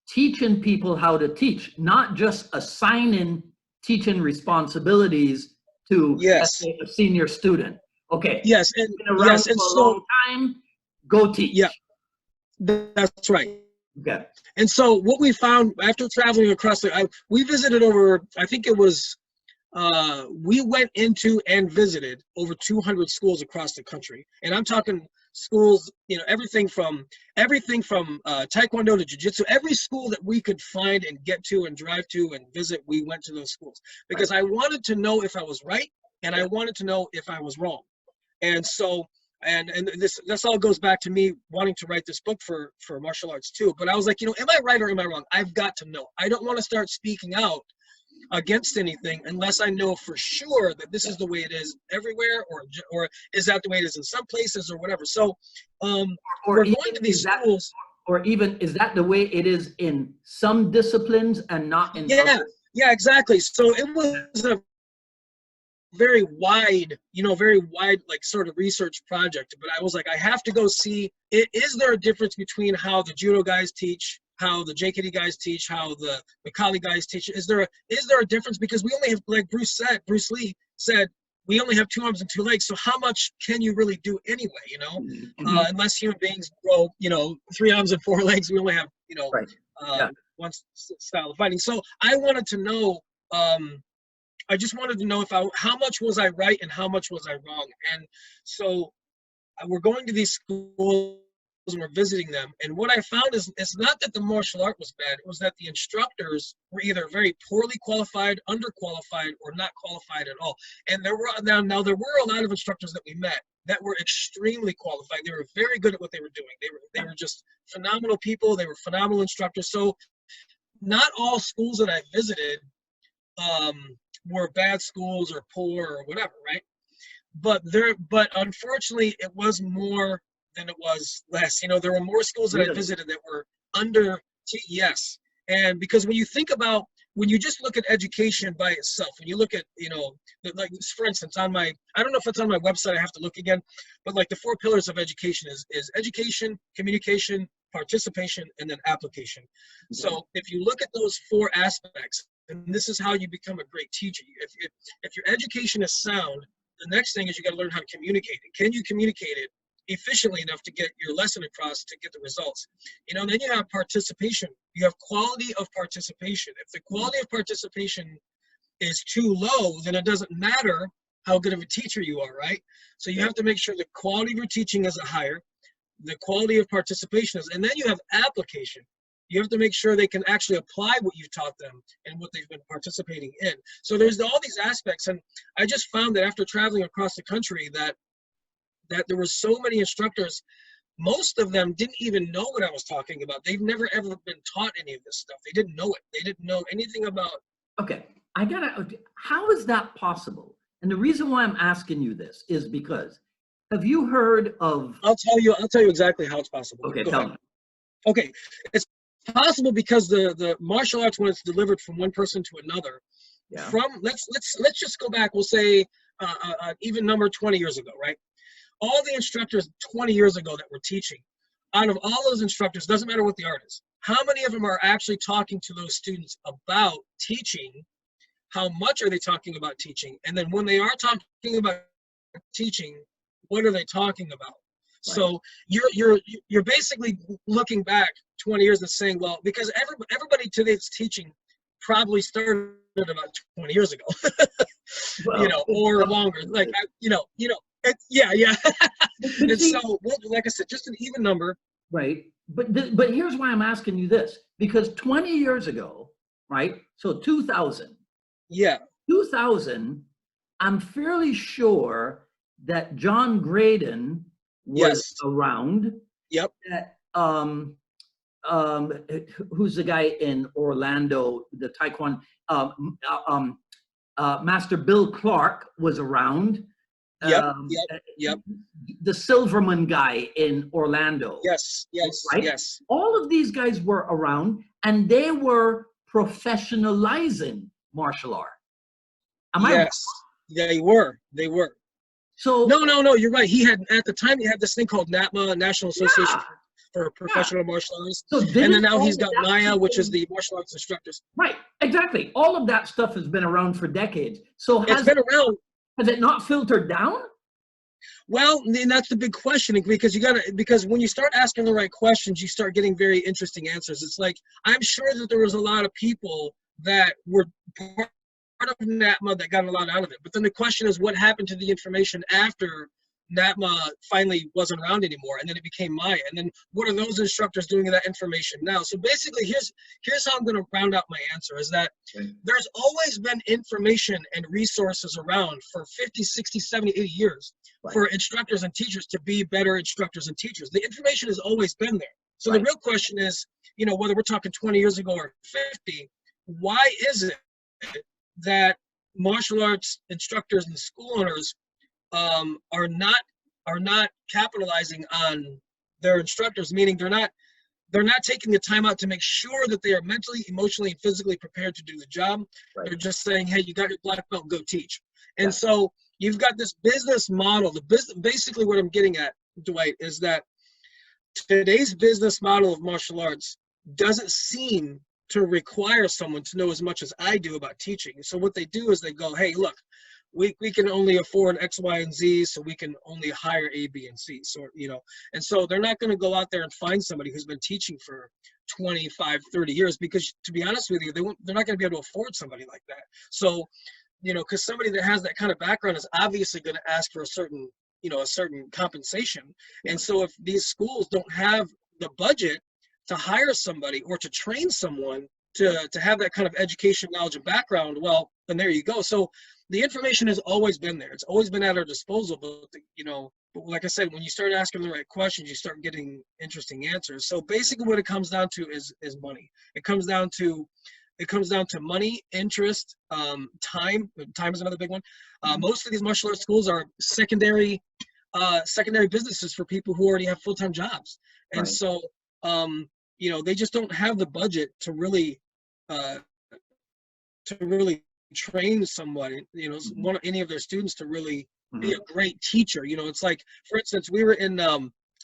teaching people how to teach, not just assigning teaching responsibilities to let's say, a senior student. Okay. Yes, and been around for a long time, go teach. Yeah, that's right. Okay. And so what we found after traveling across we visited over, I think it was, we went into and visited over 200 schools across the country. And I'm talking schools, you know, everything from Taekwondo to Jiu-Jitsu, every school that we could find and get to and drive to and visit, we went to those schools. Because I wanted to know if I was right and I wanted to know if I was wrong. And so, and this all goes back to me wanting to write this book for martial arts too. But I was like, you know, am I right or am I wrong? I've got to know. I don't want to start speaking out against anything unless I know for sure that this is the way it is everywhere, or is that the way it is in some places or whatever. So we're going to these schools. Or even, is that the way it is in some disciplines and not in others? Yeah, exactly. So it was a very wide, like sort of research project. But I was like, I have to go see, is there a difference between how the judo guys teach, how the JKD guys teach, how the Kali guys teach? Is there a difference? Because we only have, like Bruce Lee said, we only have 2 arms and 2 legs. So how much can you really do anyway, you know? Unless human beings grow, 3 arms and 4 legs, we only have, one style of fighting. So I wanted to know, I just wanted to know how much was I right and how much was I wrong. And so we're going to these schools and we're visiting them. And what I found is, it's not that the martial art was bad. It was that the instructors were either very poorly qualified, underqualified, or not qualified at all. And there were a lot of instructors that we met that were extremely qualified. They were very good at what they were doing. They were just phenomenal people. They were phenomenal instructors. So not all schools that I visited were bad schools or poor or whatever, right? But unfortunately, it was more than it was less. There were more schools that I visited that were under TES. And because when you just look at education by itself, when you look at, like for instance, I don't know if it's on my website, I have to look again, but like the 4 pillars of education is education, communication, participation, and then application. So if you look at those 4 aspects, and this is how you become a great teacher. If your education is sound, the next thing is you got to learn how to communicate it. Can you communicate it efficiently enough to get your lesson across to get the results? You know, then you have participation. You have quality of participation. If the quality of participation is too low, then it doesn't matter how good of a teacher you are, right? So you have to make sure the quality of your teaching is higher, the quality of participation is, and then you have application. You have to make sure they can actually apply what you've taught them and what they've been participating in. So there's all these aspects, and I just found that after traveling across the country that there were so many instructors, most of them didn't even know what I was talking about. They've never ever been taught any of this stuff. They didn't know it. They didn't know anything about. Okay, how is that possible? And the reason why I'm asking you this is because, have you heard of? I'll tell you exactly how it's possible. Okay, tell me. Okay, it's possible because the martial arts, when it's delivered from one person to another, let's just go back. We'll say even number 20 years ago, right? All the instructors 20 years ago that were teaching, out of all those instructors, doesn't matter what the art is, how many of them are actually talking to those students about teaching? How much are they talking about teaching? And then when they are talking about teaching, what are they talking about? Right. So you're basically looking back 20 years and saying, well, because everybody today's teaching probably started about 20 years ago, well, you know, or longer. Like, yeah. And see, so, like I said, just an even number. Right. But here's why I'm asking you this, because 20 years ago, right? So 2000. Yeah. 2000, I'm fairly sure that John Graydon was around. Yep. That, who's the guy in Orlando, the Taekwondo, Master Bill Clark was around. Yep. The Silverman guy in Orlando. Yes. Right? Yes. All of these guys were around, and they were professionalizing martial art. Am I wrong? They were. So no, you're right. He had, at the time, he had this thing called NAPMA, National Association for Professional Martial Artists. So and then now he's got Maya, which is the martial arts instructors. Right, exactly. All of that stuff has been around for decades. So it's been around. Has it not filtered down? Well, and that's the big question, because when you start asking the right questions, you start getting very interesting answers. It's like, I'm sure that there was a lot of people that were part of NAPMA that got a lot out of it. But then the question is, what happened to the information after NAPMA finally wasn't around anymore, and then it became Maya? And then what are those instructors doing with that information now? So basically, here's how I'm going to round out my answer, is that there's always been information and resources around for 50, 60, 70, 80 years for instructors and teachers to be better instructors and teachers. The information has always been there. So the real question is, you know, whether we're talking 20 years ago or 50, why is it that martial arts instructors and school owners are not capitalizing on their instructors, meaning they're not taking the time out to make sure that they are mentally, emotionally, and physically prepared to do the job. They're just saying, hey, you got your black belt, go teach. And so you've got this business model. Basically what I'm getting at, Dwight, is that today's business model of martial arts doesn't seem to require someone to know as much as I do about teaching. So what they do is they go, hey, look, we can only afford X, Y, and Z, so we can only hire A, B, and C. So, you know, and so they're not going to go out there and find somebody who's been teaching for 25, 30 years, because to be honest with you, they're not going to be able to afford somebody like that. So, you know, because somebody that has that kind of background is obviously going to ask for a certain compensation. And so if these schools don't have the budget to hire somebody or to train someone to have that kind of education, knowledge, and background, well, then there you go. So the information has always been there. It's always been at our disposal. But, but like I said, when you start asking the right questions, you start getting interesting answers. So basically what it comes down to is money. It comes down to money, interest, time. Time is another big one. Most of these martial arts schools are secondary businesses for people who already have full-time jobs. And so, they just don't have the budget to really train somebody, any of their students to really be a great teacher. It's like, for instance, we were in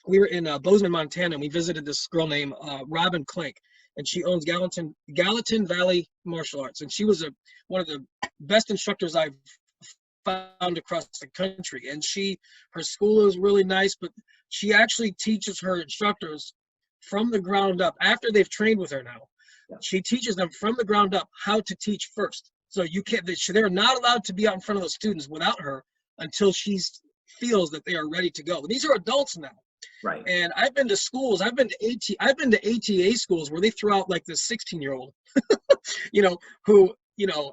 we were in Bozeman, Montana, and we visited this girl named Robin Klink, and she owns Gallatin Valley Martial Arts, and she was one of the best instructors I've found across the country. And her school is really nice, but she actually teaches her instructors from the ground up. After they've trained with her now, she teaches them from the ground up how to teach first. So they're not allowed to be out in front of the students without her until she feels that they are ready to go. These are adults now. Right. And I've been to schools, I've been to ATA schools where they throw out like this 16-year-old, who,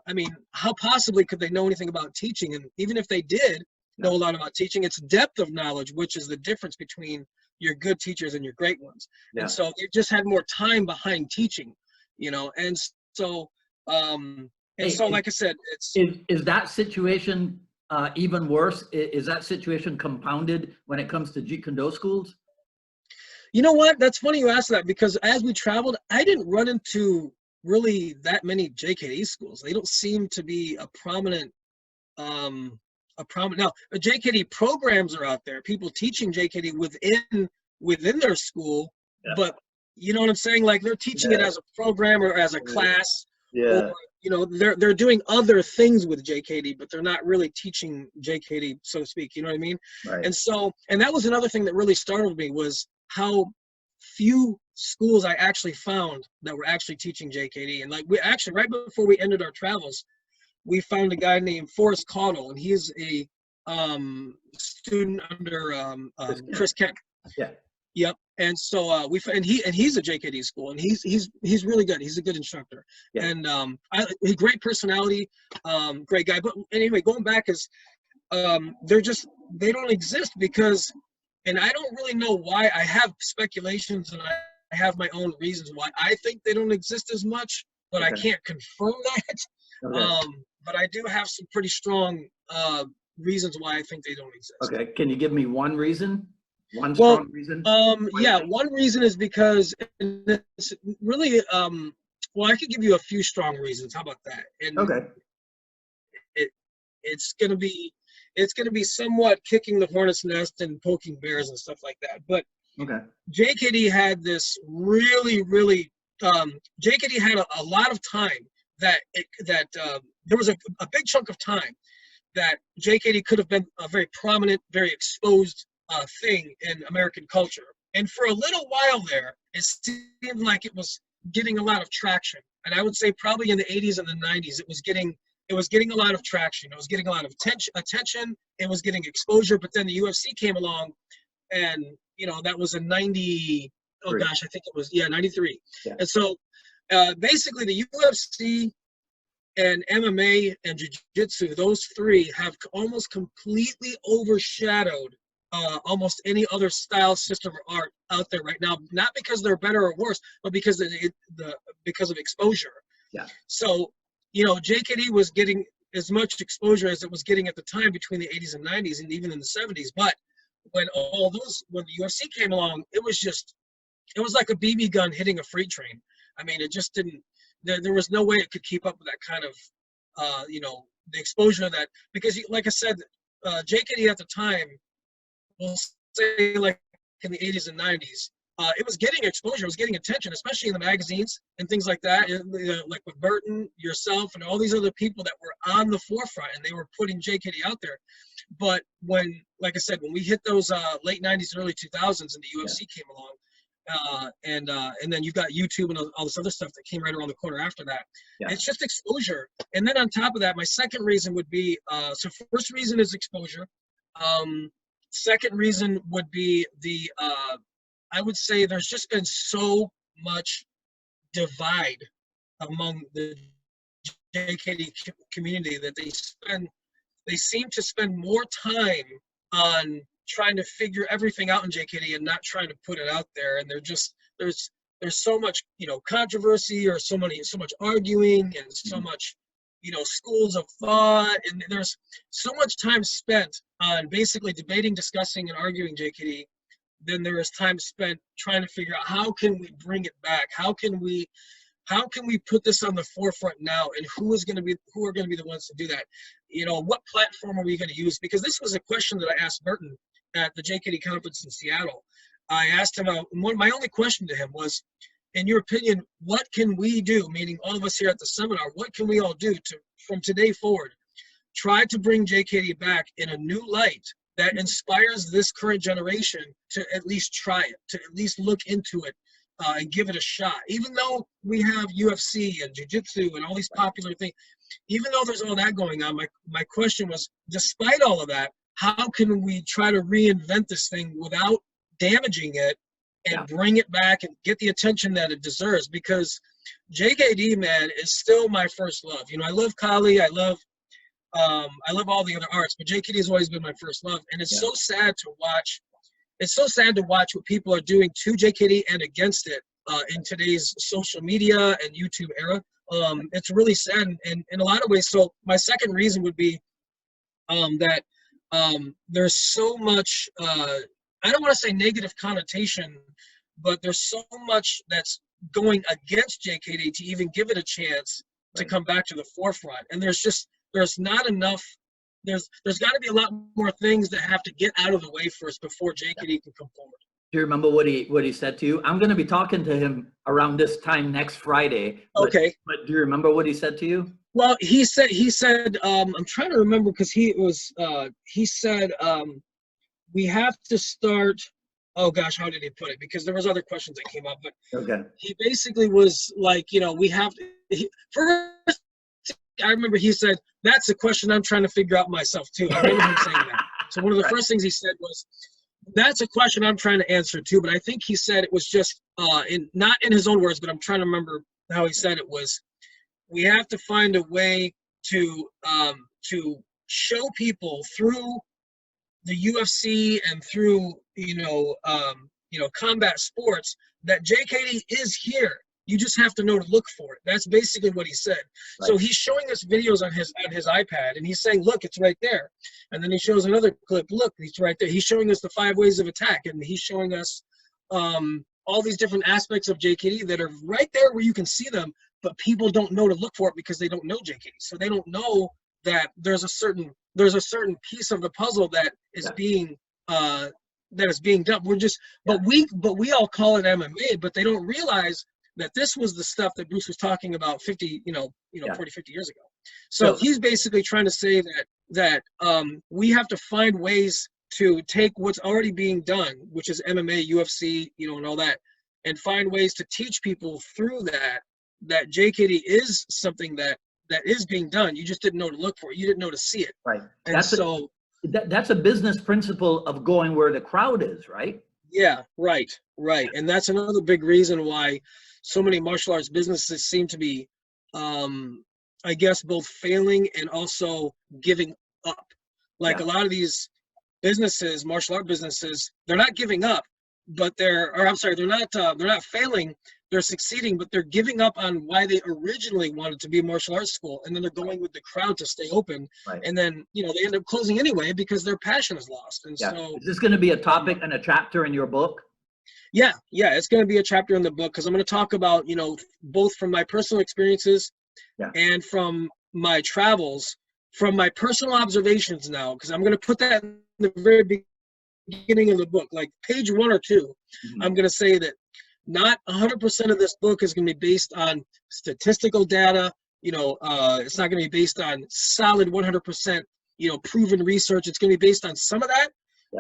I mean, how possibly could they know anything about teaching? And even if they did know a lot about teaching, it's depth of knowledge, which is the difference between your good teachers and your great ones. Yeah. And so they just had more time behind teaching, and so, like I said, is that situation even worse? Is that situation compounded when it comes to Jeet Kune Do schools? You know what? That's funny you asked that, because as we traveled, I didn't run into really that many JKD schools. They don't seem to be a prominent now. The JKD programs are out there, people teaching JKD within their school, but you know what I'm saying? Like they're teaching it as a program or as a class. Yeah. Or, they're doing other things with JKD, but they're not really teaching JKD, so to speak. You know what I mean? Right. And that was another thing that really startled me, was how few schools I actually found that were actually teaching JKD. And like we actually, right before we ended our travels, we found a guy named Forrest Caudle, and he's a student under Chris Kemp. Yeah. Yep. And so he's a JKD school, and he's really good. He's a good instructor. Yeah. And great personality, great guy. But anyway, going back is they don't exist because, and I don't really know why. I have speculations and I have my own reasons why I think they don't exist as much, but I can't confirm that. Okay. But I do have some pretty strong reasons why I think they don't exist. Okay. Can you give me one reason? One strong reason? One reason is because it's really, well, I could give you a few strong reasons. How about that? And okay. It's gonna be somewhat kicking the hornet's nest and poking bears and stuff like that. But okay. JKD had this really, really, JKD had a lot of time that there was a big chunk of time that JKD could have been a very prominent, very exposed thing in American culture. And for a little while there, it seemed like it was getting a lot of traction. And I would say probably in the 80s and the 90s, it was getting a lot of traction. It was getting a lot of attention. It was getting exposure. But then the UFC came along, and that was in 90. Oh gosh, I think it was 93. Yeah. And so basically, the UFC and MMA and Jiu-Jitsu, those three have almost completely overshadowed almost any other style, system, or art out there right now. Not because they're better or worse, but because of exposure. Yeah. So JKD was getting as much exposure as it was getting at the time between the 80s and 90s, and even in the 70s. But when the UFC came along, it was like a BB gun hitting a freight train. I mean, it just didn't. There was no way it could keep up with that kind of, the exposure that, because like I said, JKD at the time, we'll say like in the 80s and 90s, it was getting exposure, it was getting attention, especially in the magazines and things like that, like with Burton, yourself, and all these other people that were on the forefront, and they were putting JKD out there. But when, like I said, when we hit those late 90s, early 2000s, and the UFC came along, and then you've got YouTube and all this other stuff that came right around the corner after that. Yeah. It's just exposure. And then on top of that, my second reason would be, so first reason is exposure. Second reason would be I would say there's just been so much divide among the JKD community that they seem to spend more time on trying to figure everything out in JKD and not trying to put it out there. And there's so much, controversy, or so much arguing, and so much, schools of thought, and there's so much time spent on basically debating, discussing, and arguing JKD. Then there is time spent trying to figure out how can we bring it back? How can we put this on the forefront now? And who are going to be the ones to do that? What platform are we going to use? Because this was a question that I asked Burton at the JKD conference in Seattle. I asked him, my only question to him was, in your opinion, what can we do, meaning all of us here at the seminar, what can we all do to, from today forward, try to bring JKD back in a new light that inspires this current generation to at least try it, to at least look into it and give it a shot. Even though we have UFC and jiu-jitsu and all these popular things, even though there's all that going on, my question was, despite all of that, how can we try to reinvent this thing without damaging it and bring it back and get the attention that it deserves? Because JKD, man, is still my first love. You know, I love Kali, I love all the other arts, but JKD has always been my first love. And it's so sad to watch. It's so sad to watch what people are doing to JKD and against it in today's social media and YouTube era. It's really sad in a lot of ways. So my second reason would be that there's so much, I don't want to say negative connotation, but there's so much that's going against JKD to even give it a chance to come back to the forefront. And there's not enough, there's got to be a lot more things that have to get out of the way first before JKD can come forward. Do you remember what he said to you? I'm going to be talking to him around this time next Friday. Okay. But do you remember what he said to you? Well, he said, I'm trying to remember because he said, we have to start, oh gosh, how did he put it? Because there was other questions that came up, but he basically was like, you know, we have to, first, I remember he said, that's a question I'm trying to figure out myself too. I remember him saying that. So one of the first things he said was, that's a question I'm trying to answer too, but I think he said it was just, not in his own words, but I'm trying to remember how he said it was, we have to find a way to show people through the UFC and through, combat sports that JKD is here. You just have to know to look for it. That's basically what he said. Right. So he's showing us videos on his iPad, and he's saying, look, it's right there. And then he shows another clip. Look, it's right there. He's showing us the 5 ways of attack, and he's showing us all these different aspects of JKD that are right there where you can see them, but people don't know to look for it because they don't know JKD. So they don't know that there's a certain piece of the puzzle that is being done. But we all call it MMA, but they don't realize that this was the stuff that Bruce was talking about 40, 50 years ago. So he's basically trying to say that we have to find ways to take what's already being done, which is MMA, UFC, and all that, and find ways to teach people through that JKD is something that is being done. You just didn't know to look for it. You didn't know to see it. Right. And that's a business principle of going where the crowd is, right? Yeah, right. And that's another big reason why so many martial arts businesses seem to be, I guess, both failing and also giving up. Like a lot of these businesses, martial art businesses, they're not giving up, but they're not failing. They're succeeding, but they're giving up on why they originally wanted to be a martial arts school, and then they're going with the crowd to stay open, and then they end up closing anyway because their passion is lost. And so, is this going to be a topic and a chapter in your book? Yeah, it's going to be a chapter in the book because I'm going to talk about both from my personal experiences and from my travels, from my personal observations now, because I'm going to put that in the very beginning of the book, like page 1 or 2. I'm going to say that not 100% of this book is going to be based on statistical data. It's not going to be based on solid 100%, proven research. It's going to be based on some of that.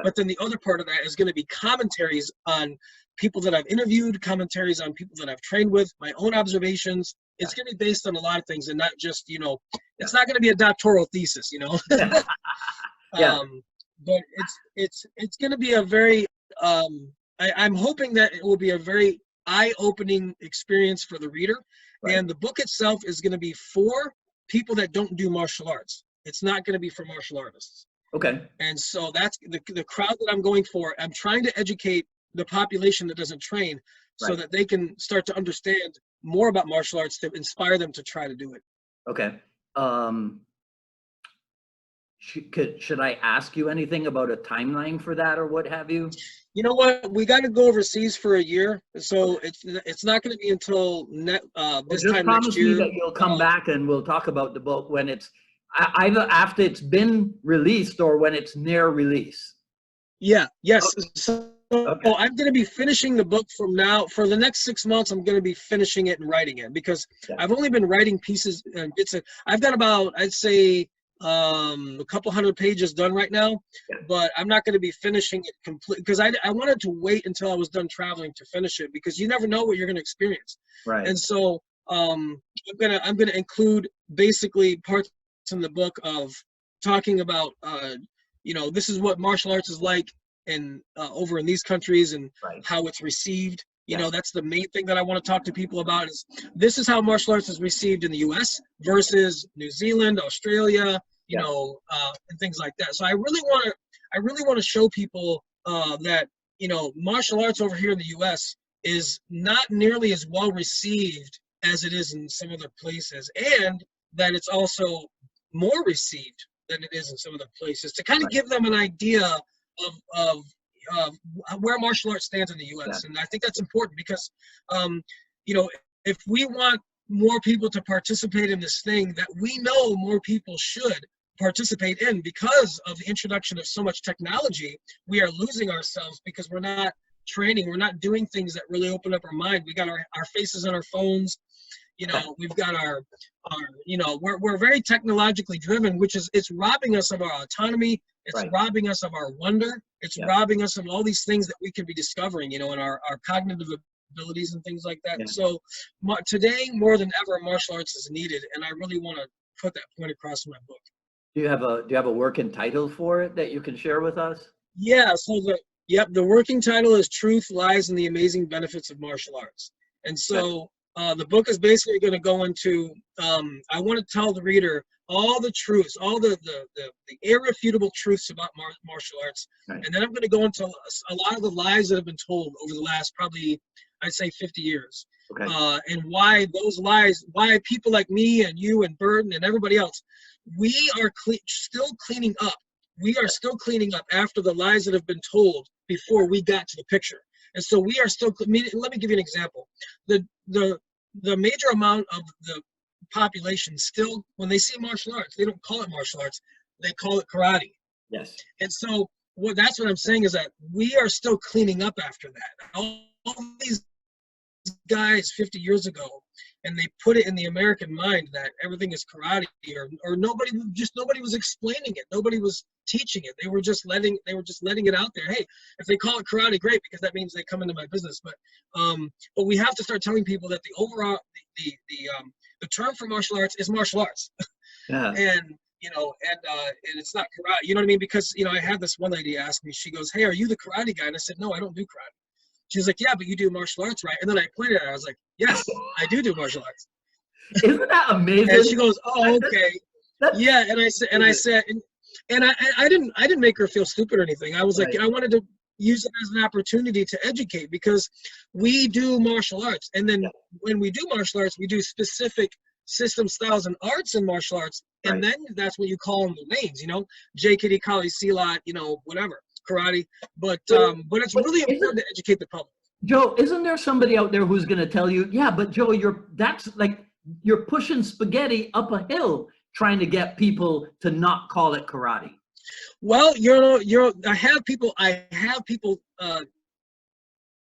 But then the other part of that is going to be commentaries on people that I've interviewed, commentaries on people that I've trained with, my own observations. It's going to be based on a lot of things and not just, it's not going to be a doctoral thesis, But it's going to be a very, I'm hoping that it will be a very eye-opening experience for the reader. Right. And the book itself is going to be for people that don't do martial arts. It's not going to be for martial artists. Okay. And so that's the crowd that I'm going for. I'm trying to educate the population that doesn't train so that they can start to understand more about martial arts to inspire them to try to do it. Okay. Should I ask you anything about a timeline for that or what have you? You know what? We got to go overseas for a year, so it's not going to be until this time next year. Promise me that you'll come back and we'll talk about the book when it's either after it's been released or when it's near release. Yeah. Yes. So Okay. I'm going to be finishing the book from now for the next 6 months. I'm going to be finishing it and writing it because Yeah. I've only been writing pieces and bits. I've got about, I'd say, a couple hundred pages done right now, Yeah. but I'm not going to be finishing it complete because I wanted to wait until I was done traveling to finish it because you never know what you're going to experience. Right. And so I'm gonna include basically parts in the book of talking about this is what martial arts is like and over in these countries and Right. how it's received. You know, Yes. that's the main thing that I want to talk to people about is this is how martial arts is received in the US versus New Zealand, Australia, Yeah. and things like that. So I really want to show people that, martial arts over here in the US is not nearly as well received as it is in some other places, and that it's also more received than it is in some other places to kind of Right. give them an idea of where martial arts stands in the U.S. Yeah. And I think that's important because, if we want more people to participate in this thing that we know more people should participate in because of the introduction of so much technology, we are losing ourselves because we're not training, we're not doing things that really open up our mind. We got our faces on our phones, we've got we're very technologically driven, which is, it's robbing us of our autonomy. It's Right. robbing us of our wonder. It's Yeah. robbing us of all these things that we could be discovering, in our cognitive abilities and things like that. Yeah. So today, more than ever, martial arts is needed. And I really want to put that point across in my book. Do you have a working title for it that you can share with us? Yeah, so the working title is Truth, Lies, and the Amazing Benefits of Martial Arts. And so the book is basically going to go into, I want to tell the reader all the truths, all the irrefutable truths about martial arts. Right. And then I'm going to go into a lot of the lies that have been told over the last probably, I'd say 50 years. Okay. And why those lies, why people like me and you and Bert and everybody else, we are still cleaning up. We are still cleaning up after the lies that have been told before we got to the picture. And so we are still, let me give you an example. The major amount of the population still, when they see martial arts, they don't call it martial arts, they call it karate. Yes. And so that's what I'm saying is that we are still cleaning up after that. All these guys 50 years ago, and they put it in the American mind that everything is karate, or nobody was explaining it. Nobody was teaching it. They were just letting it out there. Hey, if they call it karate, great, because that means they come into my business. But we have to start telling people that the overall the term for martial arts is martial arts. Yeah. And it's not karate. You know what I mean? Because I had this one lady ask me. She goes, "Hey, are you the karate guy?" And I said, "No, I don't do karate." She's like, "Yeah, but you do martial arts, right?" And then I pointed at her. I was like, "Yes, I do martial arts." Isn't that amazing? And she goes, "Oh, okay." Yeah, and I said, and I didn't make her feel stupid or anything. I was like, Right. I wanted to use it as an opportunity to educate because we do martial arts, and then when we do martial arts, we do specific system styles and arts in martial arts, and then that's what you call them the names, JKD, Kali, Silat, whatever, karate. But it's really important to educate the public. Joe, isn't there somebody out there who's going to tell you, yeah, but Joe, you're pushing spaghetti up a hill trying to get people to not call it karate? Well, I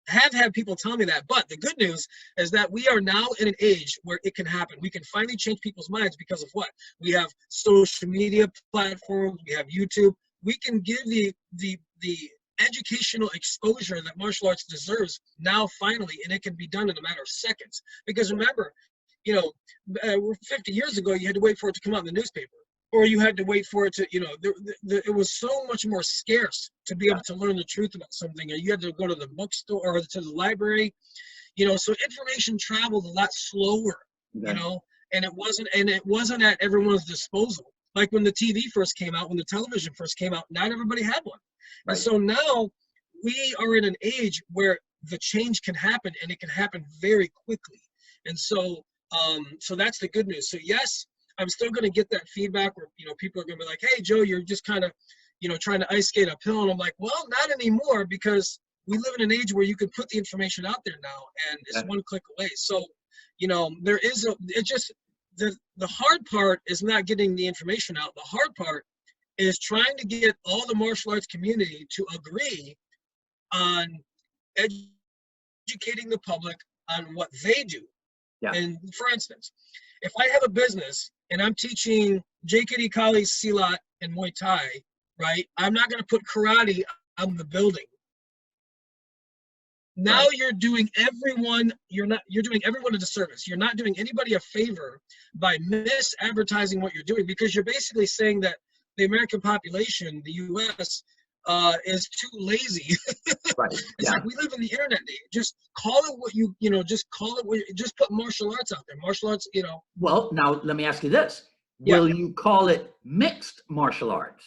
have had people tell me that, but the good news is that we are now in an age where it can happen. We can finally change people's minds because of what? We have social media platforms, we have YouTube. We can give the educational exposure that martial arts deserves now finally, and it can be done in a matter of seconds. Because remember, 50 years ago, you had to wait for it to come out in the newspaper, or you had to wait for it to, it was so much more scarce to be able to learn the truth about something, or you had to go to the bookstore or to the library, so information traveled a lot slower, and it wasn't at everyone's disposal. Like when the TV first came out, when the television first came out, not everybody had one. Right. And so now we are in an age where the change can happen, and it can happen very quickly. And so, so that's the good news. So yes, I'm still going to get that feedback where, people are going to be like, "Hey, Joe, you're just kind of, trying to ice skate uphill." And I'm like, well, not anymore, because we live in an age where you can put the information out there now, and it's one click away. So, there is the hard part is not getting the information out. The hard part is trying to get all the martial arts community to agree on educating the public on what they do. Yeah. And for instance, if I have a business and I'm teaching JKD Kali, Silat, and Muay Thai, right? I'm not going to put karate on the building. Now Right. you're doing everyone a disservice. You're not doing anybody a favor by misadvertising what you're doing, because you're basically saying that the American population, the US, is too lazy. Right. It's Yeah. like we live in the internet age. Just call it what just call it what, just put martial arts out there. Martial arts, Well, now let me ask you this. Yeah. Will you call it mixed martial arts?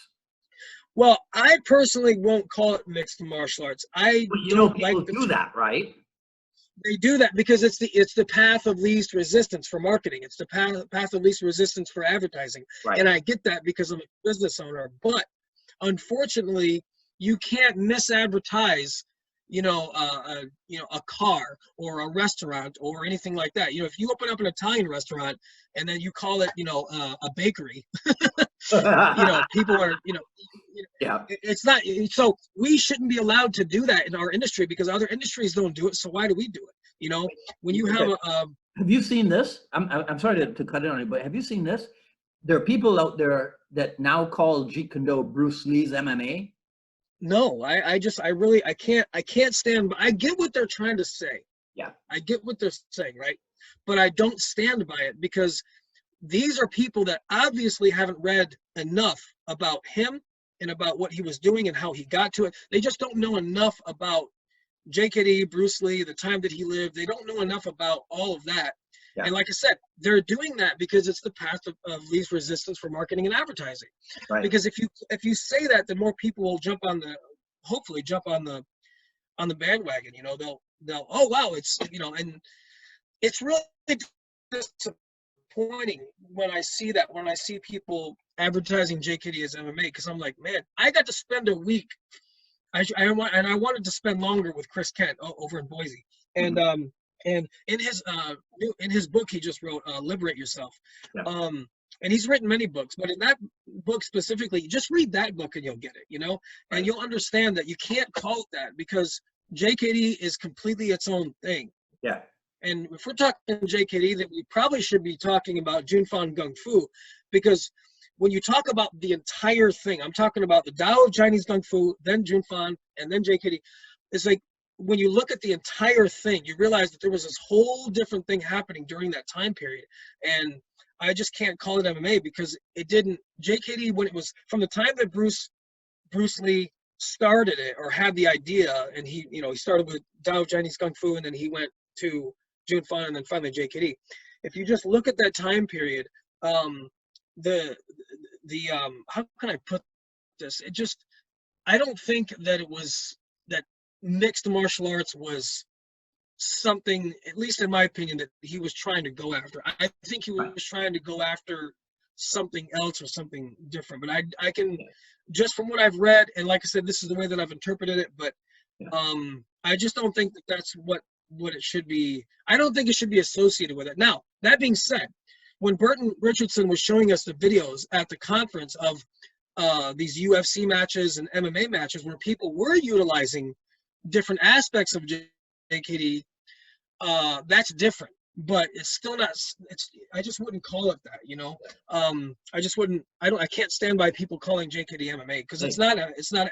Well, I personally won't call it mixed martial arts. I But don't people like the do that, right? They do that because it's the path of least resistance for marketing. It's the path of least resistance for advertising. Right. And I get that because I'm a business owner. But unfortunately, you can't misadvertise, a car or a restaurant or anything like that. If you open up an Italian restaurant and then you call it, a bakery, people are, Yeah. it's not. So we shouldn't be allowed to do that in our industry because other industries don't do it. So why do we do it? When you have Have you seen this? I'm sorry to cut in on you, but have you seen this? There are people out there that now call Jeet Kune Do Bruce Lee's MMA. No, I can't stand by. I get what they're trying to say. Yeah. I get what they're saying, right? But I don't stand by it because these are people that obviously haven't read enough about him and about what he was doing and how he got to it. They just don't know enough about JKD, Bruce Lee, the time that he lived. They don't know enough about all of that. Yeah. And like I said, they're doing that because it's the path of least resistance for marketing and advertising. Right. Because if you say that, then more people will hopefully jump on the bandwagon. They'll oh wow, it's and it's really disappointing when I see people advertising JKD as MMA, because I'm like, man, I got to spend a week. I wanted to spend longer with Chris Kent over in Boise, and and in his book he just wrote, Liberate Yourself. Yeah. And he's written many books, but in that book specifically, just read that book and you'll get it, and Right. you'll understand that you can't call it that because JKD is completely its own thing. Yeah. And if we're talking JKD, then we probably should be talking about Junfan Gung Fu, because when you talk about the entire thing, I'm talking about the Tao of Chinese Kung Fu, then Junfan, and then JKD. It's like when you look at the entire thing, you realize that there was this whole different thing happening during that time period. And I just can't call it MMA because it didn't. JKD, when it was from the time that Bruce Lee started it or had the idea, and he started with Tao of Chinese Kung Fu, and then he went to Junfan, and then finally JKD. If you just look at that time period, how can I put this? I don't think that that mixed martial arts was something, at least in my opinion, that he was trying to go after. I think he was trying to go after something else or something different. But I can, just from what I've read, and like I said, this is the way that I've interpreted it, but I just don't think that that's what it should be. I don't think it should be associated with it. Now, that being said, when Bert and Richardson was showing us the videos at the conference of these UFC matches and MMA matches where people were utilizing different aspects of JKD, that's different. But it's still not. I just wouldn't call it that. I just wouldn't. I can't stand by people calling JKD MMA because it's not.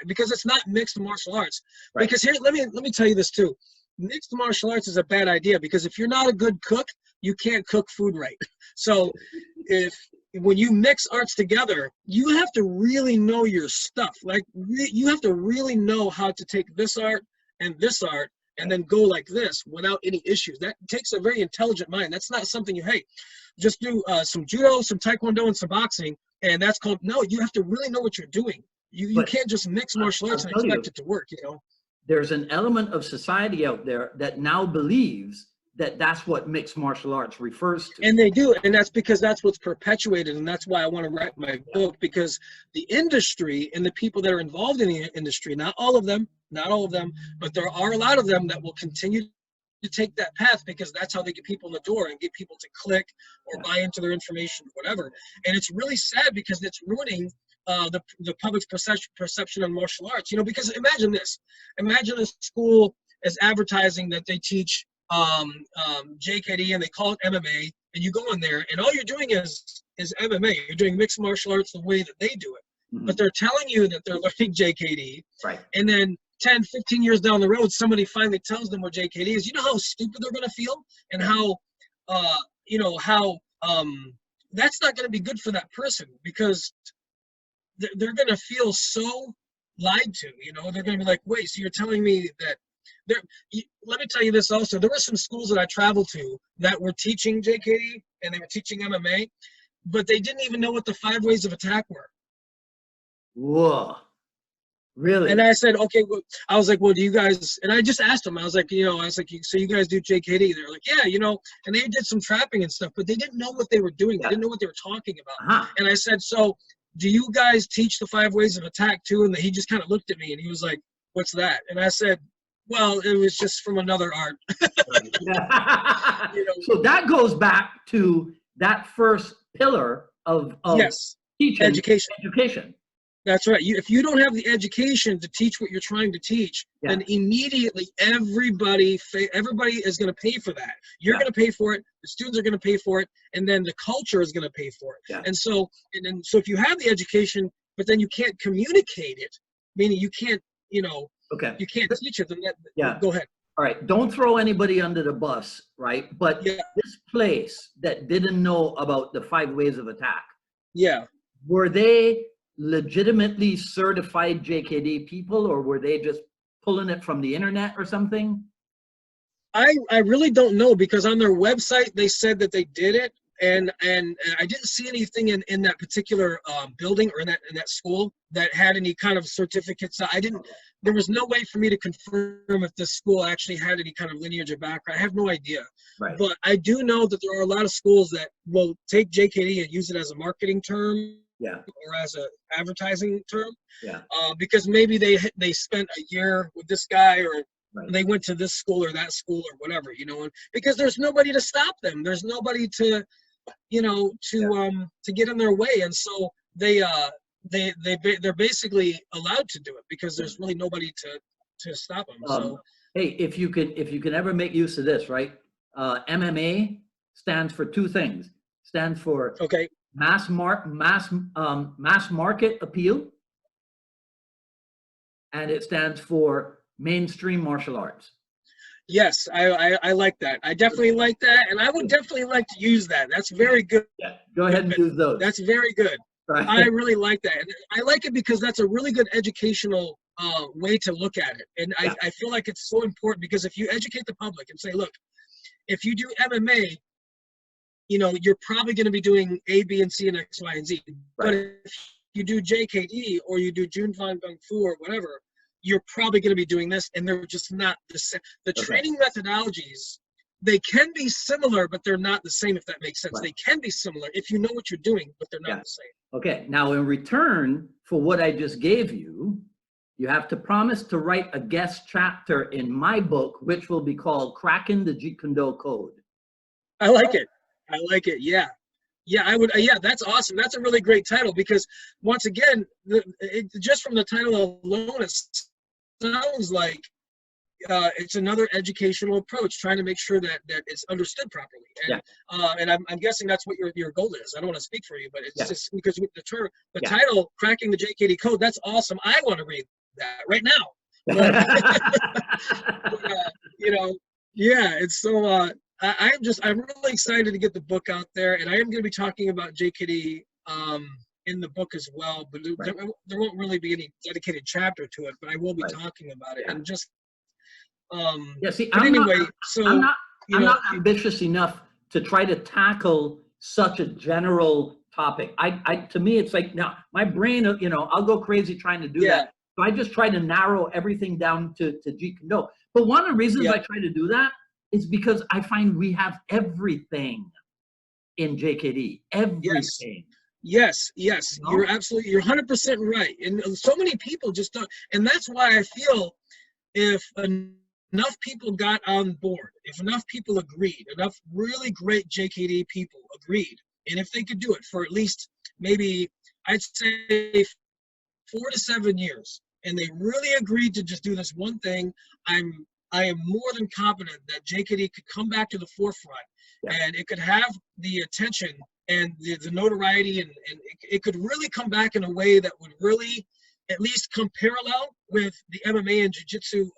Because it's not mixed martial arts. Right. Because here, let me tell you this too. Mixed martial arts is a bad idea because if you're not a good cook, you can't cook food right. So when you mix arts together, you have to really know your stuff. Like you have to really know how to take this art and then go like this without any issues. That takes a very intelligent mind. That's not something just do some judo, some taekwondo, and some boxing, and that's called. No, you have to really know what you're doing. You can't just mix martial arts and expect it to work. There's an element of society out there that now believes that that's what mixed martial arts refers to. And they do, and that's because that's what's perpetuated, and that's why I want to write my book, because the industry and the people that are involved in the industry, not all of them, but there are a lot of them that will continue to take that path because that's how they get people in the door and get people to click or buy into their information, whatever. And it's really sad because it's ruining the public's perception on martial arts. You know, because imagine this. Imagine a school is advertising that they teach JKD and they call it MMA, and you go in there and all you're doing is MMA. You're doing mixed martial arts the way that they do it. Mhm. But they're telling you that they're learning JKD. Right. And then 10, 15 years down the road, somebody finally tells them what JKD is. You know how stupid they're going to feel, and how, you know, how that's not going to be good for that person, because they're going to feel so lied to. You know, they're going to be like, wait, so you're telling me that let me tell you this also. There were some schools that I traveled to that were teaching JKD and they were teaching MMA, but they didn't even know what the 5 ways of attack were. Whoa. Really? And I said, okay, well, I was like, well, do you guys, and I just asked them, I was like, so you guys do JKD? They're like, yeah, you know, and they did some trapping and stuff, but they didn't know what they were doing. They didn't know what they were talking about. And I said, so do you guys teach the 5 ways of attack too? And he just kind of looked at me and he was like, what's that? And I said, well, it was just from another art. You know? So So that goes back to that first pillar of yes, teaching, education. That's right. If you don't have the education to teach what you're trying to teach, then immediately everybody is going to pay for that. You're going to pay for it. The students are going to pay for it, and then the culture is going to pay for it. And so if you have the education, but then you can't communicate it, meaning you can't, you know, you can't teach it. Then go ahead. All right. Don't throw anybody under the bus, right? But this place that didn't know about the 5 ways of attack. Yeah. Were they legitimately certified JKD people, or were they just pulling it from the internet or something? I really don't know, because on their website they said that they did it, and I didn't see anything in that particular building or in that school that had any kind of certificates. There was no way for me to confirm if this school actually had any kind of lineage or background. I have no idea. Right. But I do know that there are a lot of schools that will take JKD and use it as a marketing term. Or as an advertising term, because maybe they spent a year with this guy, or they went to this school or that school or whatever, you know, because there's nobody to stop them. There's nobody to, you know, to get in their way, and so they're basically allowed to do it because there's really nobody to stop them. So hey, if you can ever make use of this, right? MMA stands for 2 things. Stands for mass market appeal, and it stands for mainstream martial arts. Yes, I like that. I definitely like that, and I would definitely like to use that. That's very good. Go ahead and use those. That's very good. I really like that. And I like it because that's a really good educational way to look at it. And I feel like it's so important, because if you educate the public and say, look, if you do MMA, you know, you're probably going to be doing A, B, and C, and X, Y, and Z. But if you do JKD or you do Junfan Kung Fu or whatever, you're probably going to be doing this, and they're just not the same. The training methodologies, they can be similar, but they're not the same, if that makes sense. They can be similar if you know what you're doing, but they're not the same. Okay. Now, in return for what I just gave you, you have to promise to write a guest chapter in my book, which will be called Cracking the Jeet Kune Do Code. I like it. I like it. Yeah. Yeah, I would. Yeah, that's awesome. That's a really great title, because once again, just from the title alone, it sounds like it's another educational approach, trying to make sure that it's understood properly. And I'm guessing that's what your goal is. I don't want to speak for you, but it's just because with the title, Cracking the JKD Code, that's awesome. I want to read that right now. But, you know, it's so. I'm really excited to get the book out there, and I am going to be talking about JKD in the book as well, but there won't really be any dedicated chapter to it, but I will be talking about it. And just I'm not ambitious enough to try to tackle such a general topic. To me, it's like, now my brain, you know, I'll go crazy trying to do that. So I just try to narrow everything down to Jeet Kune Do. But one of the reasons I try to do that is because I find we have everything in JKD. Everything. Yes. You know? You're 100% right. And so many people just don't. And that's why I feel if enough people got on board, if enough people agreed, enough really great JKD people agreed, and if they could do it for at least maybe, I'd say 4 to 7 years and they really agreed to just do this one thing, I am more than confident that JKD could come back to the forefront, and it could have the attention and the notoriety, and it could really come back in a way that would really at least come parallel with the MMA and Jiu-Jitsu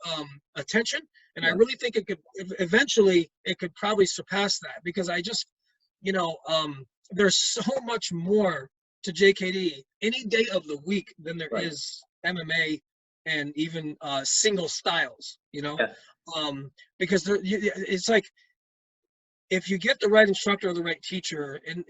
attention. And I really think it could eventually, it could probably surpass that, because I just, there's so much more to JKD any day of the week than there is MMA and even single styles, because it's like, if you get the right instructor or the right teacher, and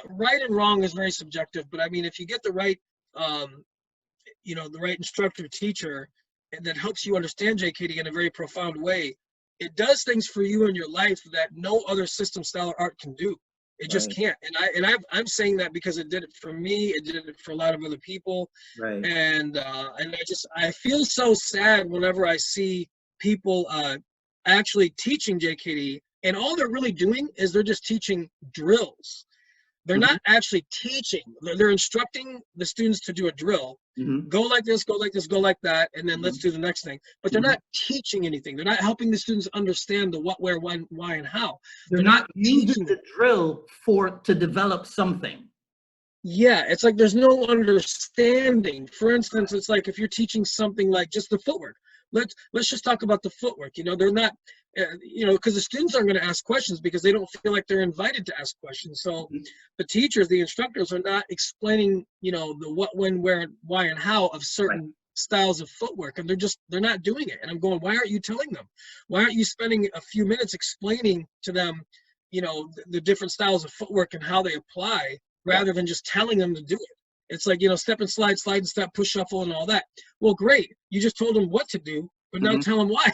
right and wrong is very subjective, but I mean, if you get the right, the right instructor teacher, and that helps you understand JKD in a very profound way, it does things for you in your life that no other system, style, or art can do. It just can't. And I'm saying that because it did it for me. It did it for a lot of other people. Right. And I feel so sad whenever I see people actually teaching JKD, and all they're really doing is they're just teaching drills. They're not actually teaching. They're instructing the students to do a drill. Go like this, go like this, go like that, and then let's do the next thing. But they're not teaching anything. They're not helping the students understand the what, where, when, why, and how. They're not using the drill to develop something. Yeah, it's like there's no understanding. For instance, it's like if you're teaching something like just the footwork. Let's just talk about the footwork. They're not, because the students aren't going to ask questions because they don't feel like they're invited to ask questions. So the teachers, the instructors are not explaining, the what, when, where, why, and how of certain styles of footwork, and they're not doing it. And I'm going, why aren't you telling them? Why aren't you spending a few minutes explaining to them, the different styles of footwork and how they apply, rather than just telling them to do it? It's like, step and slide, slide and step, push, shuffle, and all that. Well, great. You just told them what to do, but now tell them why.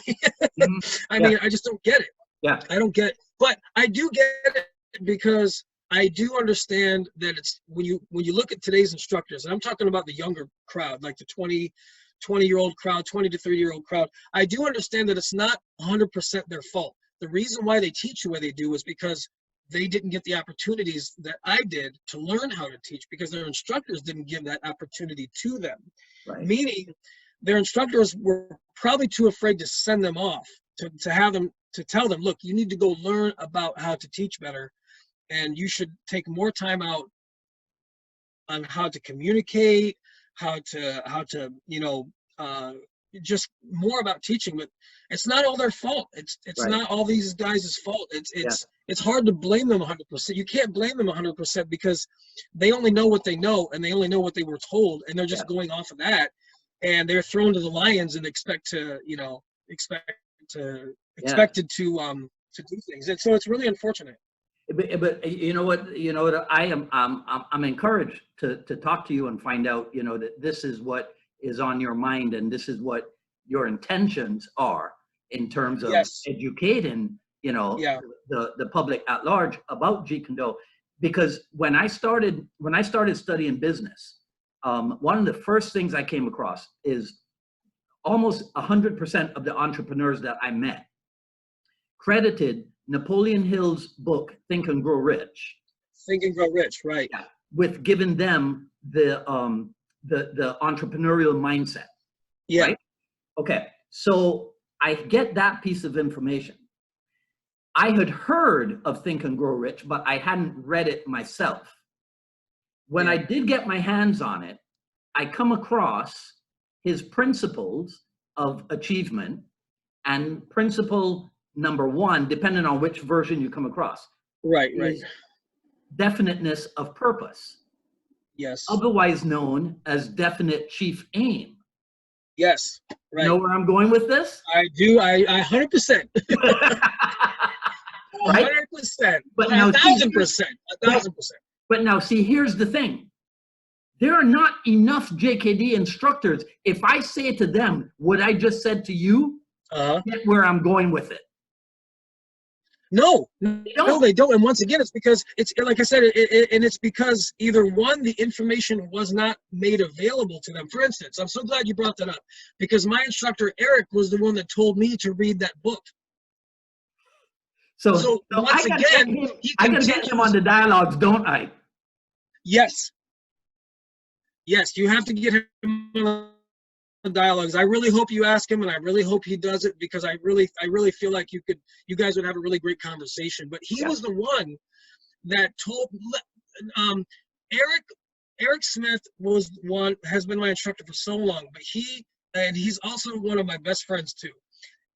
I mean, I just don't get it. Yeah. I don't get it. But I do get it, because I do understand that it's when you look at today's instructors, and I'm talking about the younger crowd, like the 20-year-old crowd, 20 to 30-year-old crowd, I do understand that it's not 100% their fault. The reason why they teach the way they do is because they didn't get the opportunities that I did to learn how to teach, because their instructors didn't give that opportunity to them. Right. Meaning their instructors were probably too afraid to send them off, to have them, to tell them, look, you need to go learn about how to teach better, and you should take more time out on how to communicate, how to just more about teaching. But it's not all their fault. It's not all these guys' fault. It's hard to blame them 100%. You can't blame them 100% because they only know what they know, and they only know what they were told, and they're just going off of that, and they're thrown to the lions and expected to do things. And so it's really unfortunate. But you know what I'm encouraged to talk to you and find out that this is what is on your mind, and this is what your intentions are in terms of educating the public at large about Jeet Kune Do. Because when I started studying business, one of the first things I came across is almost 100% of the entrepreneurs that I met credited Napoleon Hill's book Think and Grow Rich. Think and Grow Rich, right? Yeah, with giving them the entrepreneurial mindset. Yeah. Right? Okay. So I get that piece of information. I had heard of Think and Grow Rich, but I hadn't read it myself. When I did get my hands on it, I come across his principles of achievement, and principle number one, depending on which version you come across, is definiteness of purpose. Yes. Otherwise known as definite chief aim. Yes. Right. You know where I'm going with this? I do. I 100%. Right? 100%. But now 1,000%. 1,000%. But now see, here's the thing. There are not enough JKD instructors. If I say to them what I just said to you, get where I'm going with it. No, they don't. And once again, it's because it's like I said, and it's because either one, the information was not made available to them. For instance, I'm so glad you brought that up, because my instructor, Eric, was the one that told me to read that book. So once again, I got to get him on the dialogues, don't I? Yes. Yes, you have to get him on the dialogues. I really hope you ask him, and I really hope he does it, because I really feel like you guys would have a really great conversation. But he was the one that told Eric Smith has been my instructor for so long, but he's also one of my best friends too.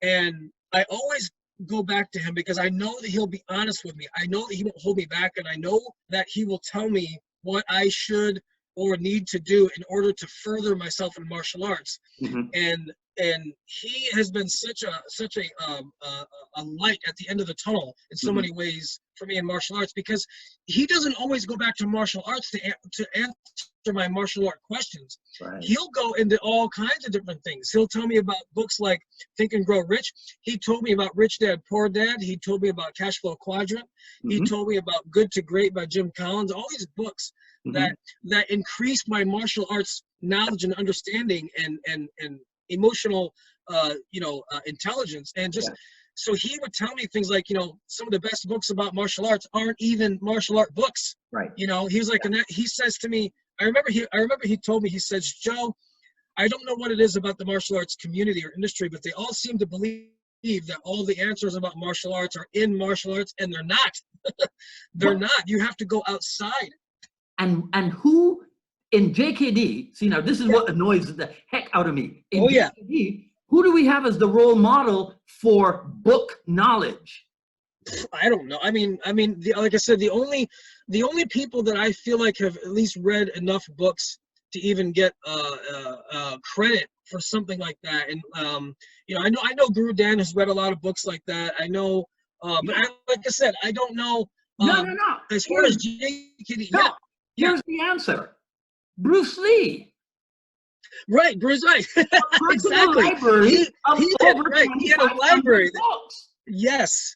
And I always go back to him because I know that he'll be honest with me. I know that he won't hold me back, and I know that he will tell me what I should or need to do in order to further myself in martial arts. And he has been such a light at the end of the tunnel in so many ways for me in martial arts, because he doesn't always go back to martial arts to answer my martial art questions. Right. He'll go into all kinds of different things. He'll tell me about books like Think and Grow Rich. He told me about Rich Dad Poor Dad. He told me about Cash Flow Quadrant. He told me about Good to Great by Jim Collins. All these books that increase my martial arts knowledge and understanding and emotional intelligence. And just so he would tell me things like, some of the best books about martial arts aren't even martial art books. Right. He was like, and he says to me, I remember he told me, he says, Joe, I don't know what it is about the martial arts community or industry, but they all seem to believe that all the answers about martial arts are in martial arts, and they're not. They're not. You have to go outside. And who in JKD, see, now this is what annoys the heck out of me. In JKD, who do we have as the role model for book knowledge? I don't know. I mean, like I said, the only people that I feel like have at least read enough books to even get credit for something like that. And I know Guru Dan has read a lot of books like that. I know, but like I said, I don't know. No. As far as JKD, here's the answer: Bruce Lee. Right, Bruce. Right, exactly. He had a library. Yes,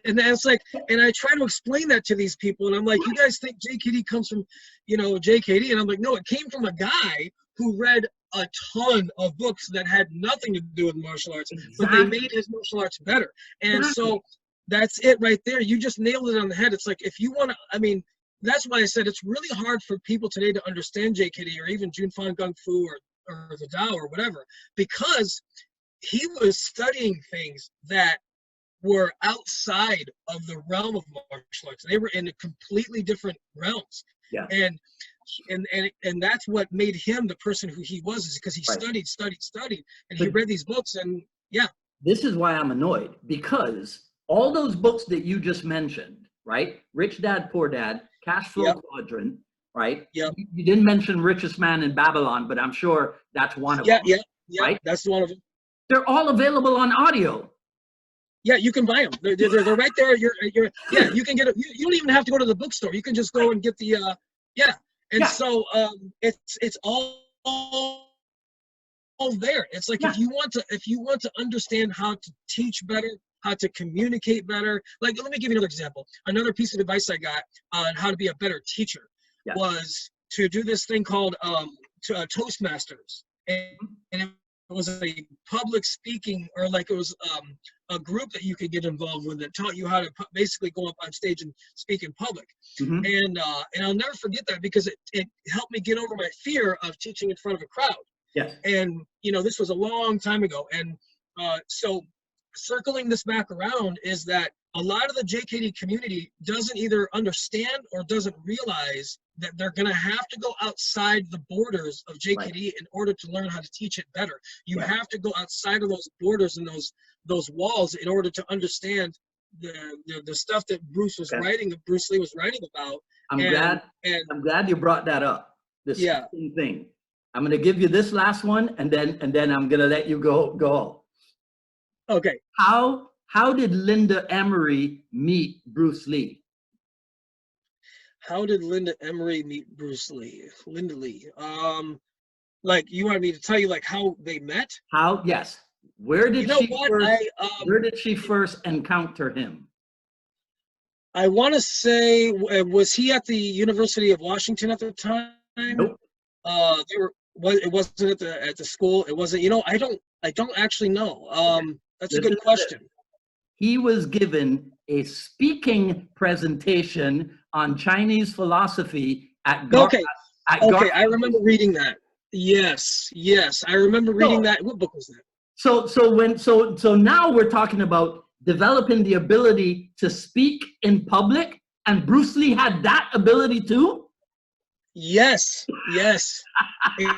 and it's like, and I try to explain that to these people, and I'm like, you guys think JKD comes from, JKD, and I'm like, no, it came from a guy who read a ton of books that had nothing to do with martial arts, but they made his martial arts better. And so that's it right there. You just nailed it on the head. It's like, if you want to, that's why I said it's really hard for people today to understand JKD or even Jun Fan Gung Fu or the Tao or whatever, because he was studying things that were outside of the realm of martial arts. They were in completely different realms. Yeah. And that's what made him the person who he was, is because he studied, and he read these books, and This is why I'm annoyed, because all those books that you just mentioned, right? Rich Dad, Poor Dad, Cash Flow Quadrant, right? Yeah. You didn't mention Richest Man in Babylon, but I'm sure that's one of them. Yeah, right? That's one of them. They're all available on audio. Yeah, you can buy them. They're right there. You can get it. You don't even have to go to the bookstore. You can just go and get the So it's all there. It's like, if you want to understand how to teach better, how to communicate better. Like, let me give you another example. Another piece of advice I got on how to be a better teacher was to do this thing called Toastmasters, and it was a public speaking, or like it was a group that you could get involved with that taught you how to basically go up on stage and speak in public. And I'll never forget that, because it helped me get over my fear of teaching in front of a crowd. Yes. And this was a long time ago. And so circling this back around is that a lot of the JKD community doesn't either understand or doesn't realize that they're going to have to go outside the borders of JKD in order to learn how to teach it better. You have to go outside of those borders and those walls in order to understand the stuff that Bruce Lee was writing about. I'm glad you brought that up. This thing. I'm going to give you this last one, and then I'm going to let you go. Okay. How did Linda Emery meet Bruce Lee? How did Linda Emery meet Bruce Lee? Linda Lee. Like, you want me to tell you like how they met? Yes. Where did she first encounter him? I want to say, was he at the University of Washington at the time? Nope. It wasn't at the school. It wasn't. I don't actually know. That's a good question. He was given a speaking presentation on Chinese philosophy at Okay, I remember reading that. Yes, I remember reading that. What book was that? So now we're talking about developing the ability to speak in public, and Bruce Lee had that ability too? Yes,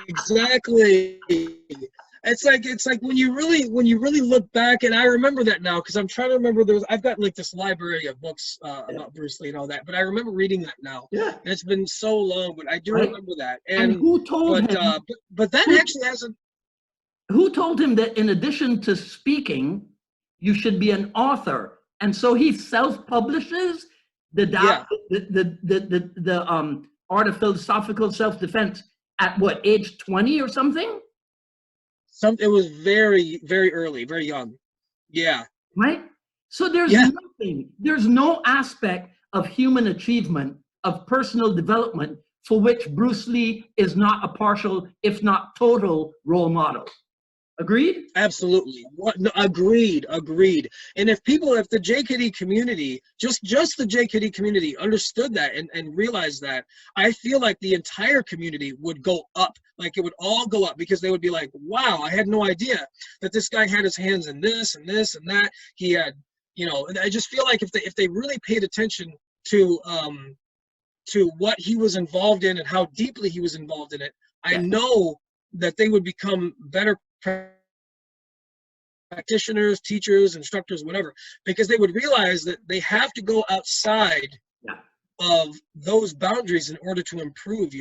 exactly. It's like when you really look back, and I remember that now because I'm trying to remember. I've got like this library of books about Bruce Lee and all that, but I remember reading that now. Yeah, and it's been so long, but I do remember that. And who told him? But that actually hasn't. Who told him that in addition to speaking, you should be an author? And so he self-publishes the Art of Philosophical Self-Defense at what, age 20 or something? It was very, very early, very young. Yeah. Right? So there's there's no aspect of human achievement, of personal development, for which Bruce Lee is not a partial, if not total, role model. Agreed? Absolutely. No, agreed. And if the JKD community, just the JKD community understood that and realized that, I feel like the entire community would go up. Like it would all go up because they would be like, wow, I had no idea that this guy had his hands in this and this and that. He had, and I just feel like if they really paid attention to what he was involved in and how deeply he was involved in it, I know that they would become better practitioners, teachers, instructors, whatever, because they would realize that they have to go outside of those boundaries in order to improve,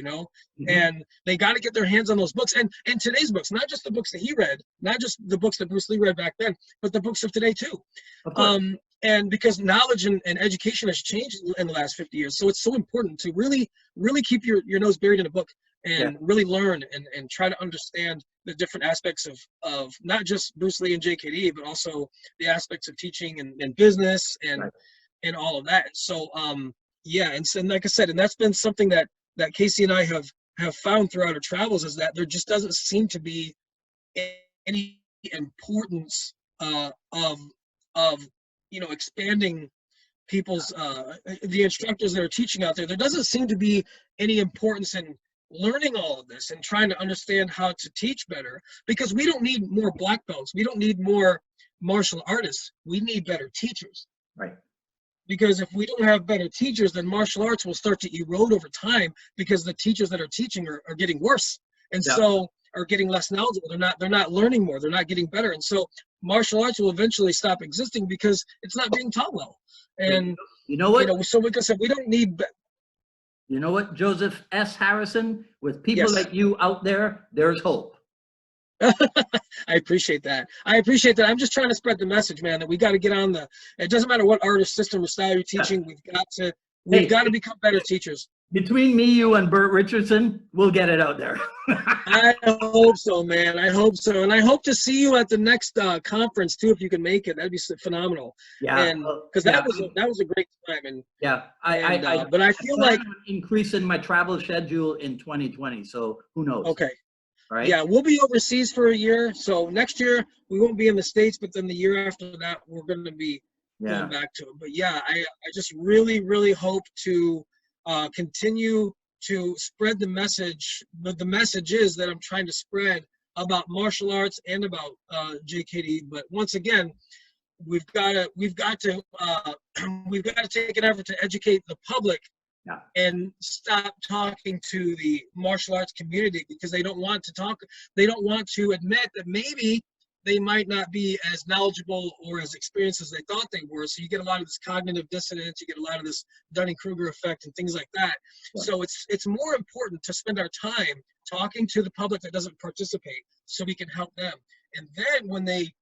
and they got to get their hands on those books. And today's books, not just the books that he read, not just the books that Bruce Lee read back then, but the books of today too. And because knowledge and education has changed in the last 50 years. So it's so important to really, really keep your nose buried in a book and really learn and try to understand the different aspects of not just Bruce Lee and JKD, but also the aspects of teaching and business and all of that. So, and like I said, and that's been something that Casey and I have found throughout our travels, is that there just doesn't seem to be any importance of expanding people's the instructors that are teaching out there. There doesn't seem to be any importance in learning all of this and trying to understand how to teach better, because we don't need more black belts. We don't need more martial artists. We need better teachers. Right. Because if we don't have better teachers, then martial arts will start to erode over time, because the teachers that are teaching are getting worse, and so are getting less knowledgeable. They're not learning more. They're not getting better, and so martial arts will eventually stop existing because it's not being taught well. And you know what? So like I said, we don't need. You know what, Joseph S. Harrison? With people like you out there, there's hope. I appreciate that. I'm just trying to spread the message, man, that we got to get on it doesn't matter what art or system or style you're teaching. We've got to become better teachers. Between me, you, and Bert Richardson, we'll get it out there. I hope so, man. I hope so. And I hope to see you at the next conference too, if you can make it. That'd be phenomenal. Yeah. And because that was a great time. And but I feel like increasing my travel schedule in 2020. So who knows? Okay. Right. Yeah, we'll be overseas for a year. So next year we won't be in the States, but then the year after that we're going to be going back to it. But yeah, I just really, really hope to continue to spread the message. But the message is that I'm trying to spread about martial arts and about JKD. But once again, we've got to take an effort to educate the public. And stop talking to the martial arts community, because they don't want to talk. They don't want to admit that maybe they might not be as knowledgeable or as experienced as they thought they were. So you get a lot of this cognitive dissonance. You get a lot of this Dunning-Kruger effect and things like that. Yeah. So it's more important to spend our time talking to the public that doesn't participate, so we can help them. And then when they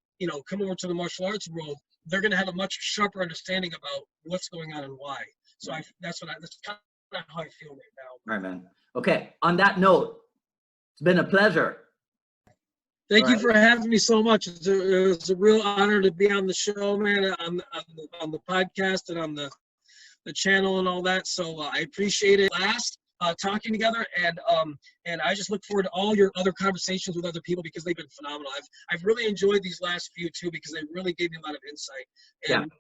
come over to the martial arts world, they're going to have a much sharper understanding about what's going on and why. So that's kind of how I feel right now. All right, man. Okay. On that note, it's been a pleasure. Thank you for having me so much. It was a real honor to be on the show, man, on the podcast and on the channel and all that. So I appreciate it. talking together, and I just look forward to all your other conversations with other people because they've been phenomenal. I've really enjoyed these last few too because they really gave me a lot of insight, and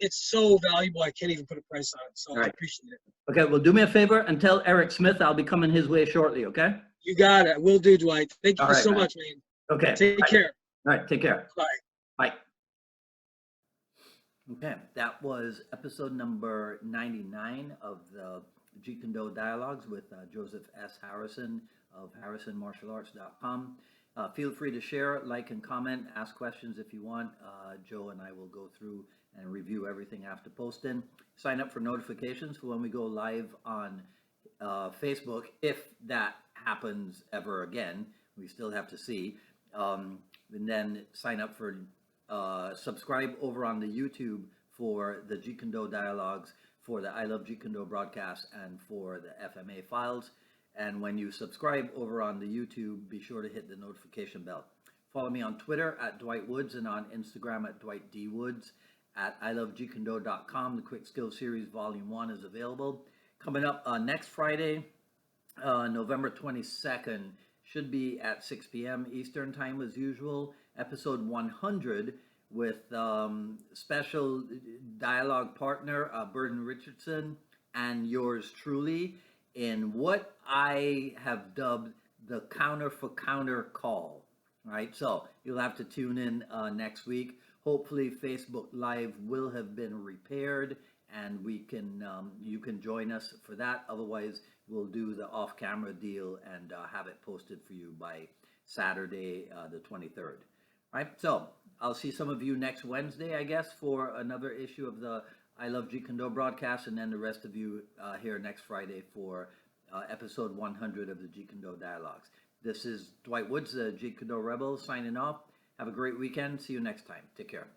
it's so valuable. I can't even put a price on it. So I appreciate it. Okay, well, do me a favor and tell Eric Smith I'll be coming his way shortly. Okay. You got it. Will do, Dwight. Thank you so much, man. Okay. Take care. All right. Take care. Bye. Bye. Okay, that was episode number 99 of the Jeet Kune Do Dialogues with Joseph S. Harrison of harrisonmartialarts.com. Feel free to share, like, and comment, ask questions if you want. Joe and I will go through and review everything after posting. Sign up for notifications for when we go live on Facebook, if that happens ever again. We still have to see. And then sign up for subscribe over on the YouTube for the Jeet Kune Do Dialogues, for the I Love Jeet Kune Do broadcast, and for the FMA files. And when you subscribe over on the YouTube, be sure to hit the notification bell. Follow me on Twitter at Dwight Woods and on Instagram at Dwight D. Woods. At ilovejeetkundo.com. The Quick Skills Series Volume 1 is available. Coming up next Friday, November 22nd, should be at 6 p.m. Eastern Time as usual. Episode 100 with special dialogue partner Bert and Richardson and yours truly in what I have dubbed the counter for counter call. All right, so you'll have to tune in next week. Hopefully Facebook Live will have been repaired and we can you can join us for that. Otherwise, we'll do the off-camera deal and have it posted for you by Saturday, the 23rd. All right, so I'll see some of you next Wednesday, I guess, for another issue of the I Love Jeet Kune Do broadcast, and then the rest of you here next Friday for episode 100 of the Jeet Kune Do Dialogues. This is Dwight Woods, the Jeet Kune Do Rebel, signing off. Have a great weekend. See you next time. Take care.